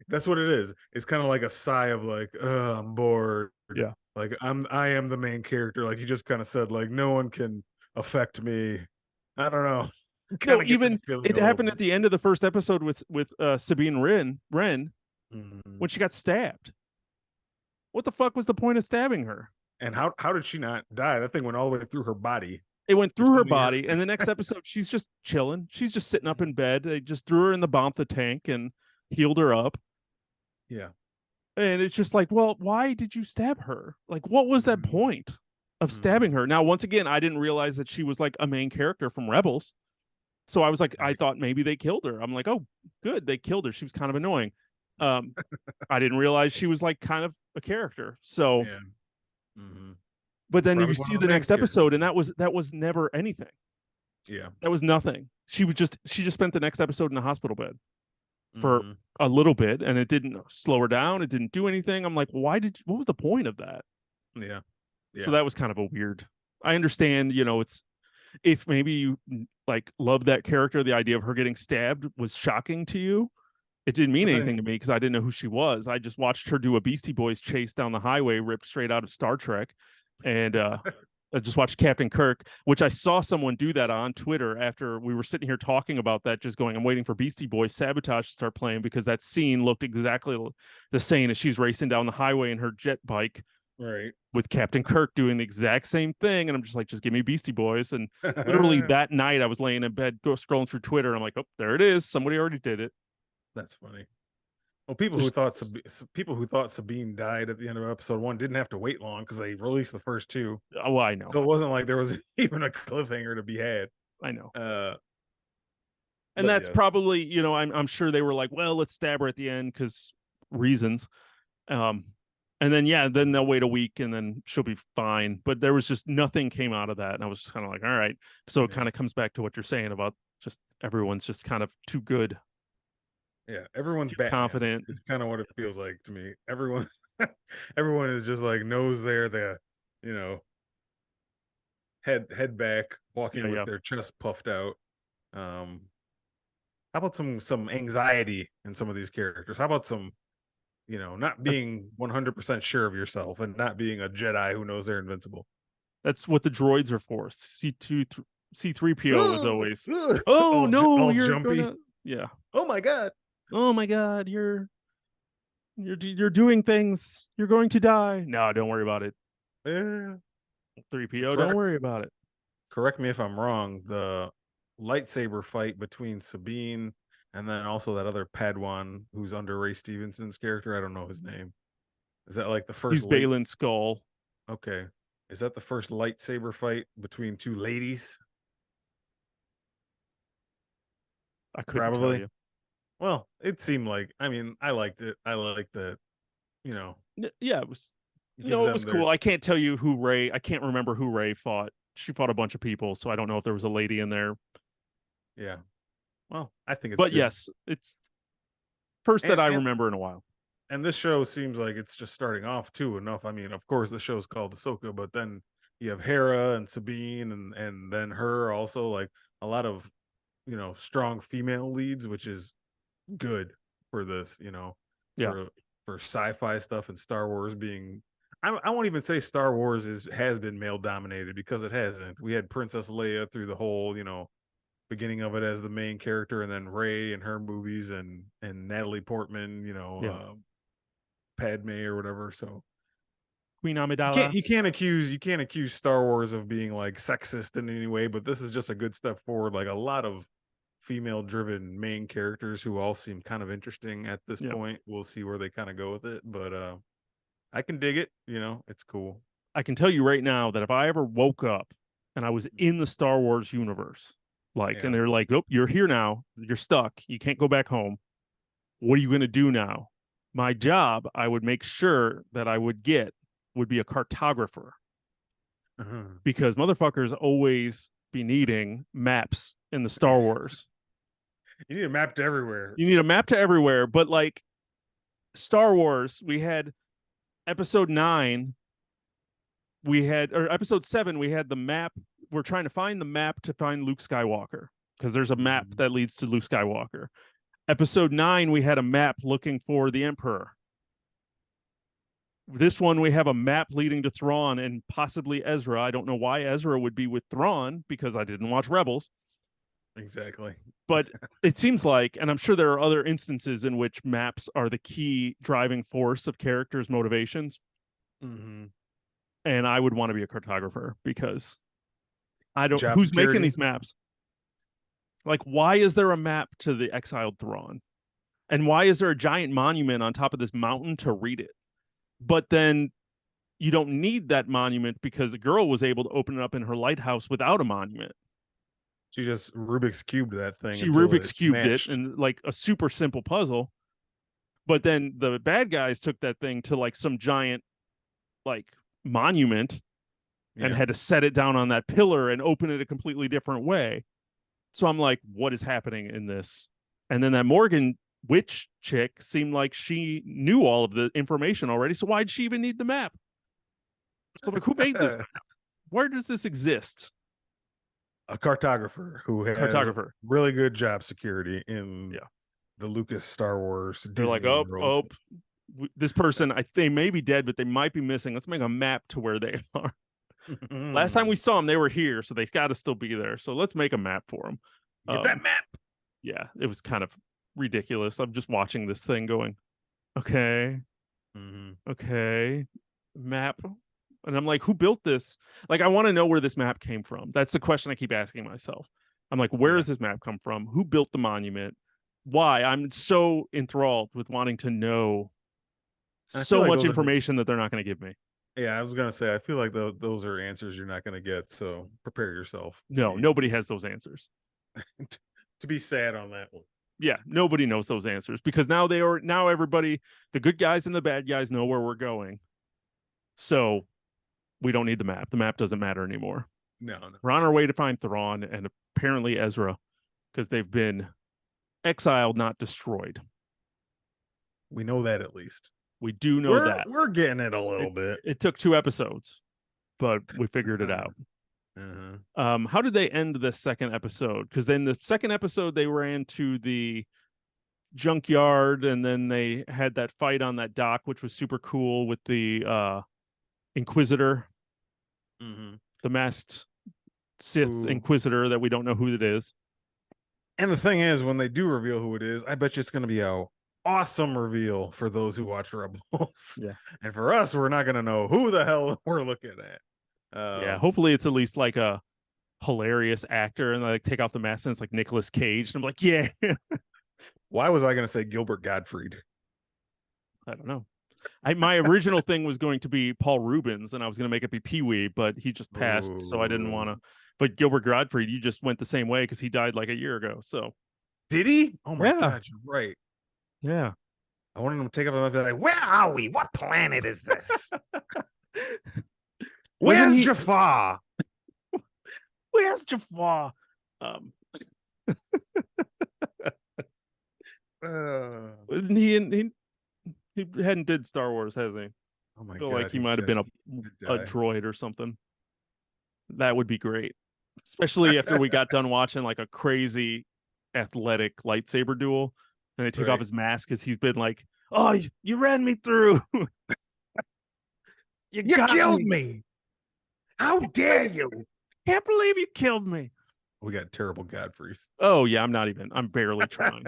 That's what it is. It's kind of like a sigh of like, I'm bored. yeah. Like I am the main character. Like you just kind of said, like no one can affect me. I don't know. Kind No, of get that even feeling it a little happened at bit. the end of the first episode with Sabine Wren Mhm. when she got stabbed. What the fuck was the point of stabbing her? And how did she not die? That thing went all the way through her body. It went through Just her in the air. body, and the next episode she's just chilling. She's just sitting up in bed. They just threw her in the bantha tank and healed her up. Yeah. And it's just like, well, why did you stab her? Like, what was that Mhm. point of stabbing Mhm. her? Now, once again, I didn't realize that she was like a main character from Rebels. So I was like, I Right. thought maybe they killed her. I'm like, oh, good, they killed her. She was kind of annoying. Um, I didn't realize she was like kind of a character. So, Yeah. Hmm. but then you Probably one see of the the main next characters. episode, and that was never anything. Yeah. That was nothing. She just spent the next episode in a hospital bed for Hmm. a little bit, and it didn't slow her down. It didn't do anything. I'm like, what was the point of that? Yeah. So Yeah. that was kind of a weird. I understand, it's if maybe you like love that character, the idea of her getting stabbed was shocking to you. It didn't mean I anything think to me because I didn't know who she was. I just watched her do a Beastie Boys chase down the highway, ripped straight out of Star Trek, and I just watched Captain Kirk, which I saw someone do that on Twitter after we were sitting here talking about that, just going, I'm waiting for Beastie Boys Sabotage to start playing because that scene looked exactly the same as she's racing down the highway in her jet bike Right. with Captain Kirk doing the exact same thing. And I'm just like, just give me Beastie Boys. And literally that night I was laying in bed, scrolling through Twitter. And I'm like, oh, there it is. Somebody already did it. That's funny. Well, people who thought Sabine died at the end of episode 1 didn't have to wait long because they released the first 2, Oh, I know. so it wasn't like there was even a cliffhanger to be had. I know. And But that's yes, probably, you know, I'm sure they were like, well, let's stab her at the end because reasons. Um, and then yeah, then they'll wait a week and then she'll be fine. But there was just nothing came out of that, and I was just kind of like, all right. So it yeah, kind of comes back to what you're saying about just everyone's just kind of too good, yeah. Everyone's too Batman. confident. It's kind of what it feels like to me. Everyone, everyone is just like knows they're the, you know, head back, Yeah, walking with yeah. their chest puffed out. Um, how about some anxiety in some of these characters? How about some, not being 100% sure of yourself and not being a Jedi who knows they're invincible? That's what the droids are for. C3PO was Ugh, always, ugh, oh no, all you're jumpy. gonna, yeah. Oh my god. Oh my God, you're doing things. You're going to die. No, don't worry about it. Yeah. 3PO, don't Correct. worry about it. Correct me if I'm wrong. The lightsaber fight between Sabine and then also that other Padawan who's under Ray Stevenson's character. I don't know his name. Is that like the first He's light? Balin Skull. Okay. Is that the first lightsaber fight between two ladies? I couldn't tell Probably. you. Well, it seemed like, I mean, I liked it. I liked that, you know, Yeah, it was. give It was them their, cool. I can't tell you who Ray. I can't remember who Ray fought. She fought a bunch of people, so I don't know if there was a lady in there. yeah. Well, I think it's But good. yes, it's first that And I and remember in a while. and this show seems like it's just starting off too enough. I mean, of course the show's called Ahsoka, but then you have Hera and Sabine and then her also, like a lot of, strong female leads, which is good for this, Yeah, for sci-fi stuff and Star Wars being, I won't even say Star Wars has been male dominated because it hasn't. We had Princess Leia through the whole, beginning of it as the main character, and then Rey and her movies, and Natalie Portman, yeah. Padme or whatever. So Queen you can't Amidala. accuse Star Wars of being like sexist in any way, but this is just a good step forward. Like a lot of female driven main characters who all seem kind of interesting at this Yeah, point. We'll see where they kind of go with it, but I can dig it. It's cool. I can tell you right now that if I ever woke up and I was in the Star Wars universe, like, and Yeah. they're like, "Oh, you're here now. You're stuck. You can't go back home. What are you going to do now?" My job, I would make sure that I would be a cartographer, because motherfuckers always be needing maps in the Star Wars. You need a map to everywhere. You need a map to everywhere, but like Star Wars, we had episode 9, or episode 7, we had the map. We're trying to find the map to find Luke Skywalker because there's a map Mhm. that leads to Luke Skywalker. Episode 9, we had a map looking for the Emperor. This one, we have a map leading to Thrawn and possibly Ezra. I don't know why Ezra would be with Thrawn because I didn't watch Rebels, Exactly. but it seems like, and I'm sure there are other instances in which maps are the key driving force of characters' motivations. Mm-hmm. And I would want to be a cartographer because I don't, Job who's making security. these maps? Like, why is there a map to the exiled Thrawn? And why is there a giant monument on top of this mountain to read it? But then you don't need that monument because the girl was able to open it up in her lighthouse without a monument. She just Rubik's cubed that thing She until Rubik's it cubed it matched. and like a super simple puzzle. But then the bad guys took that thing to like some giant like monument and Yeah. had to set it down on that pillar and open it a completely different way. So I'm like, what is happening in this? And then that Morgan witch chick seemed like she knew all of the information already. So why'd she even need the map? So I'm like, who made this map? Where does this exist? A cartographer who has Cartographer. really good job security in Yeah. the Lucas Star Wars They're like, Disney oh, world. oh, this person, they may be dead, but they might be missing. Let's make a map to where they are. Last time we saw them, they were here, so they've got to still be there. So let's make a map for them. Get that map. Yeah, it was kind of ridiculous. I'm just watching this thing going, okay, okay, map. And I'm like, who built this? Like, I want to know where this map came from. That's the question I keep asking myself. I'm like, where does this map come from? Who built the monument? Why? I'm so enthralled with wanting to know so like much information that they're not going to give me. Yeah, I was gonna say, I feel like those are answers you're not gonna get. So prepare yourself. No, nobody has those answers. To be sad on that one. Yeah, nobody knows those answers because now everybody, the good guys and the bad guys know where we're going. So we don't need the map. The map doesn't matter anymore. No. We're on our way to find Thrawn and apparently Ezra because they've been exiled, not destroyed. We know that at least. We do know that. We're getting it a little bit. It took 2 episodes, but we figured it out. How did they end the second episode? Because then the second episode they ran to the junkyard and then they had that fight on that dock, which was super cool with the Inquisitor, the masked Sith Inquisitor that we don't know who it is. And the thing is, when they do reveal who it is, I bet you it's going to be a awesome reveal for those who watch Rebels. Yeah, and for us, we're not going to know who the hell we're looking at. Yeah, hopefully it's at least like a hilarious actor and like take off the mask and it's like Nicolas Cage. And I'm like, yeah. Why was I going to say Gilbert Gottfried? I don't know. My original thing was going to be Paul Rubens and I was going to make it be Pee-wee, but he just passed. So I didn't want to. But Gilbert Gottfried, you just went the same way because he died like a year ago. So did he? Oh my God, you're right. Yeah. I wanted him to take off the mask and be like, where are we? What planet is this? Where's Jafar? Where's Jafar? He hadn't did Star Wars, has he? Oh my I feel God, like he might have been a droid or something. That would be great, especially after we got done watching like a crazy athletic lightsaber duel, and they take off his mask because he's been like, "Oh, you ran me through. you killed me. How dare you? Can't believe you killed me." We got terrible Godfreys. Oh yeah, I'm barely trying.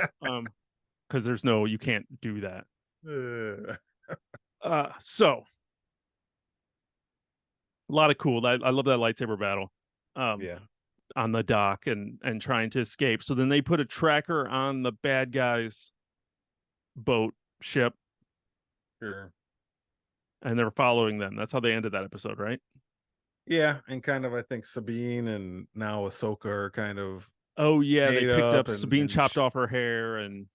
Because you can't do that. So a lot of cool. I love that lightsaber battle. On the dock and trying to escape. So then they put a tracker on the bad guys' boat ship. Sure. And they're following them. That's how they ended that episode, right? Yeah, and kind of I think Sabine and now Ahsoka are kind of. Oh yeah, they picked up Sabine, chopped off her hair, and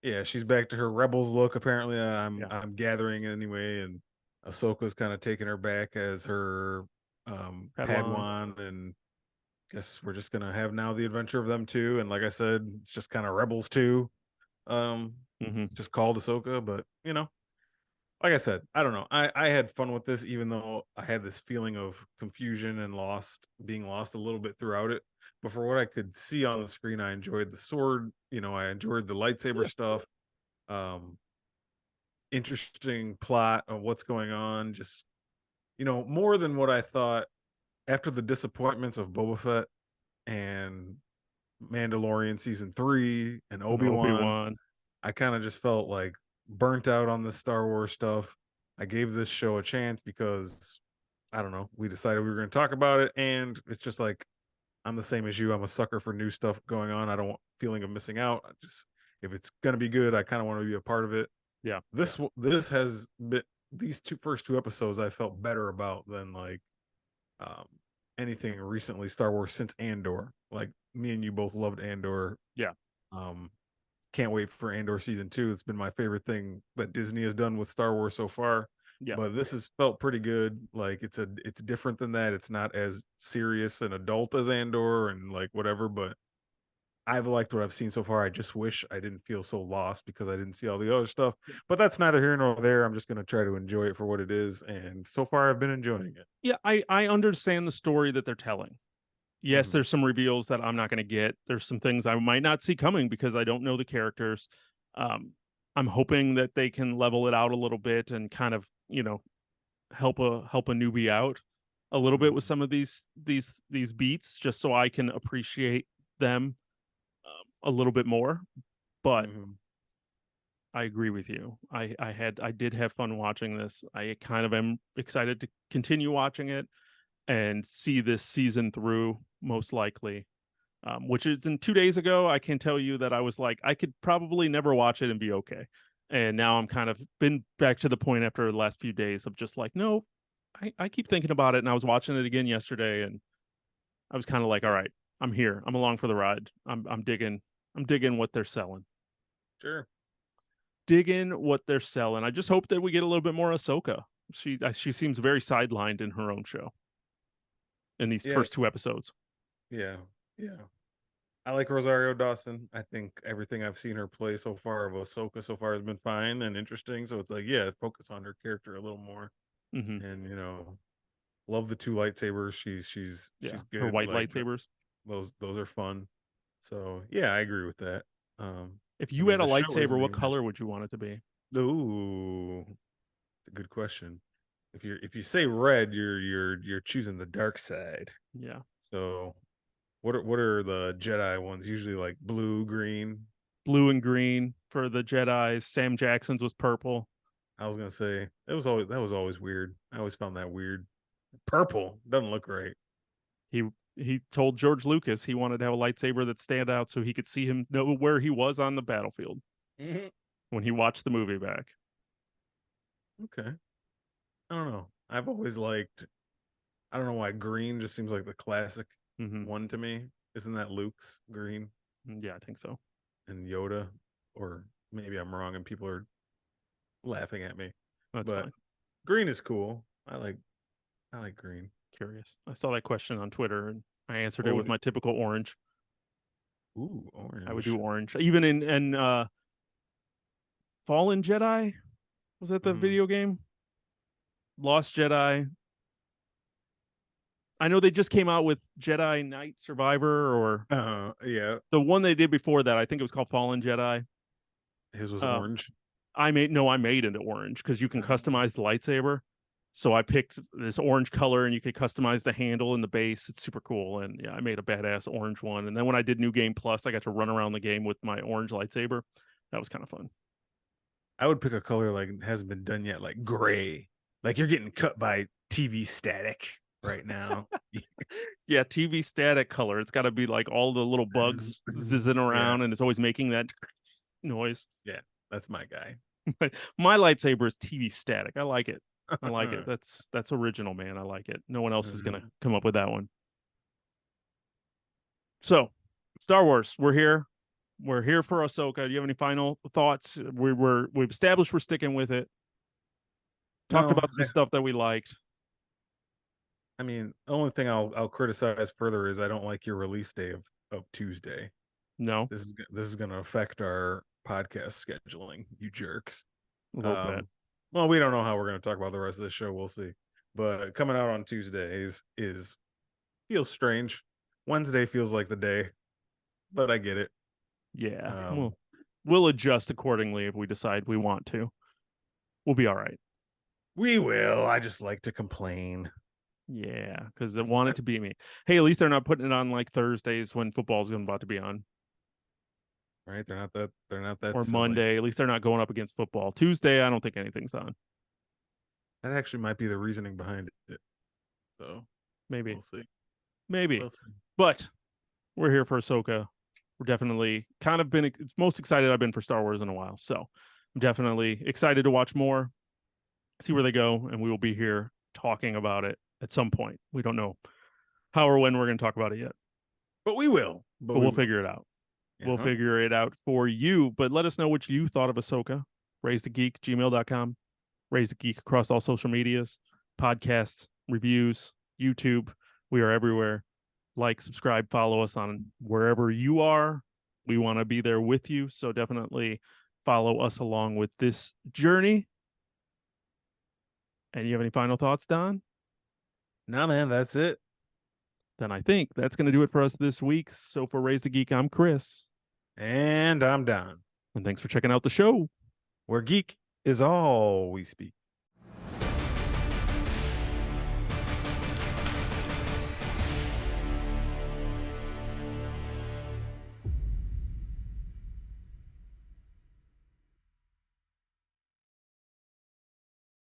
yeah, she's back to her Rebels look. Apparently, I'm gathering anyway, and Ahsoka's kind of taking her back as her Padawan, and guess we're just gonna have now the adventure of them two. And like I said, it's just kind of Rebels 2, just called Ahsoka, but like I said, I don't know. I had fun with this, even though I had this feeling of confusion and being lost a little bit throughout it. But for what I could see on the screen, I enjoyed the sword. I enjoyed the lightsaber stuff. Interesting plot of what's going on. Just, more than what I thought after the disappointments of Boba Fett and Mandalorian season 3 and Obi-Wan. I kind of just felt like burnt out on the Star Wars stuff. I gave this show a chance because I don't know, we decided we were going to talk about it, and it's just like I'm the same as you. I'm a sucker for new stuff going on. I don't want feeling of missing out. If it's going to be good, I kind of want to be a part of it. Yeah. This has been these first two episodes I felt better about than like anything recently Star Wars since Andor. Like me and you both loved Andor. Yeah. Can't wait for Andor season 2. It's been my favorite thing that Disney has done with Star Wars so far. Yeah. But this has felt pretty good. Like it's different than that. It's not as serious and adult as Andor and like whatever, but I've liked what I've seen so far. I just wish I didn't feel so lost because I didn't see all the other stuff. But that's neither here nor there. I'm just going to try to enjoy it for what it is. And so far I've been enjoying it. Yeah, I understand the story that they're telling. Yes, there's some reveals that I'm not going to get. There's some things I might not see coming because I don't know the characters. I'm hoping that they can level it out a little bit and kind of, help a newbie out. a little bit with some of these beats, just so I can appreciate them a little bit more. But Mm-hmm. I agree with you. I did have fun watching this. I kind of am excited to continue watching it and see this season through, most likely. Which is in 2 days ago, I can tell you that I was like, I could probably never watch it and be okay. And now I'm kind of been back to the point after the last few days of just like, no, I keep thinking about it. And I was watching it again yesterday, and I was kind of like, all right, I'm here. I'm along for the ride. I'm digging what they're selling. Sure. Digging what they're selling. I just hope that we get a little bit more Ahsoka. She seems very sidelined in her own show in these first two Yes. episodes. Yeah. Yeah. I like Rosario Dawson. I think everything I've seen her play so far of Ahsoka so far has been fine and interesting. So it's like, yeah, focus on her character a little more. Mm-hmm. And love the two lightsabers. Yeah, She's her good. white Like lightsabers. those are fun. So yeah, I agree with that. If I you had mean a the show lightsaber, isn't what even. color would you want it to be? Ooh, it's a good question. If you say red, you're choosing the dark side. Yeah, So what are the Jedi ones? Usually like blue, green. blue and green for the Jedi's. Sam Jackson's was purple. I was gonna say that was always weird. I always found that weird. Purple doesn't look right. He he told George Lucas he wanted to have a lightsaber that stand out so he could see him know where he was on the battlefield Mhm. when he watched the movie back. Okay, I don't know. I've always liked. I don't know why green just seems like the classic Mm-hmm. one to me. Isn't that Luke's green Yeah, I think so. and Yoda? Or maybe I'm wrong and people are laughing at me. That's But fine. green is cool. I like green. Curious. I saw that question on Twitter and I answered it What with would my typical orange. Ooh, I would do orange. orange. Even in Fallen Jedi, was that the Mm. video game? Lost Jedi. I know they just came out with Jedi Knight Survivor, or Yeah. the one they did before that. I think it was called Fallen Jedi. His was Um, orange. I made it orange because you can Uh, customize the lightsaber. So I picked this orange color, and you could customize the handle and the base. It's super cool, and yeah, I made a badass orange one. And then when I did New Game Plus, I got to run around the game with my orange lightsaber. That was kind of fun. I would pick a color like hasn't been done yet, like gray. Like you're getting cut by TV static right now. Yeah, TV static color. It's got to be like all the little bugs zizzing Yeah, around, and it's always making that noise. yeah, that's my guy. My lightsaber is TV static. I like it. I like it. That's original, man. I like it. No one else is gonna Mhm. come up with that one. So, Star Wars, we're here. We're here for Ahsoka. Do you have any final thoughts? We've established we're sticking with it. Talked No, about some stuff that we liked. I mean the only thing I'll criticize further is I don't like your release day of Tuesday. No, This is going to affect our podcast scheduling, you jerks. a little bit. Um, well, we don't know how we're going to talk about the rest of the show. We'll see. But coming out on Tuesdays is feels strange. Wednesday feels like the day, but I get it. Yeah. Um, We'll adjust accordingly if we decide we want to. We'll be all right. we will. I just like to complain. Yeah, because they want it to be me. Hey, at least they're not putting it on like Thursdays when football's about to be on, Right? They're not that or silly. Monday. At least they're not going up against football. Tuesday, I don't think anything's on. That actually might be the reasoning behind it. So Maybe, we'll see. maybe. We'll see. But we're here for Ahsoka. We're definitely kind of been it's most excited I've been for Star Wars in a while. So I'm definitely excited to watch more, see where they go, and we will be here talking about it at some point. We don't know how or when we're going to talk about it yet, But we will. But but we we'll will. figure it out. We'll Yeah. figure it out for you. But let us know what you thought of Ahsoka. Raise the Geek, gmail.com. Raise the Geek across all social medias, podcasts, reviews, YouTube. We are everywhere. Like, subscribe, follow us on wherever you are. We want to be there with you. So definitely follow us along with this journey. And you have any final thoughts, Don? Nah, man, that's it. Then I think that's going to do it for us this week. So for Raise the Geek, I'm Chris. And I'm Don. And thanks for checking out the show. Where geek is all we speak.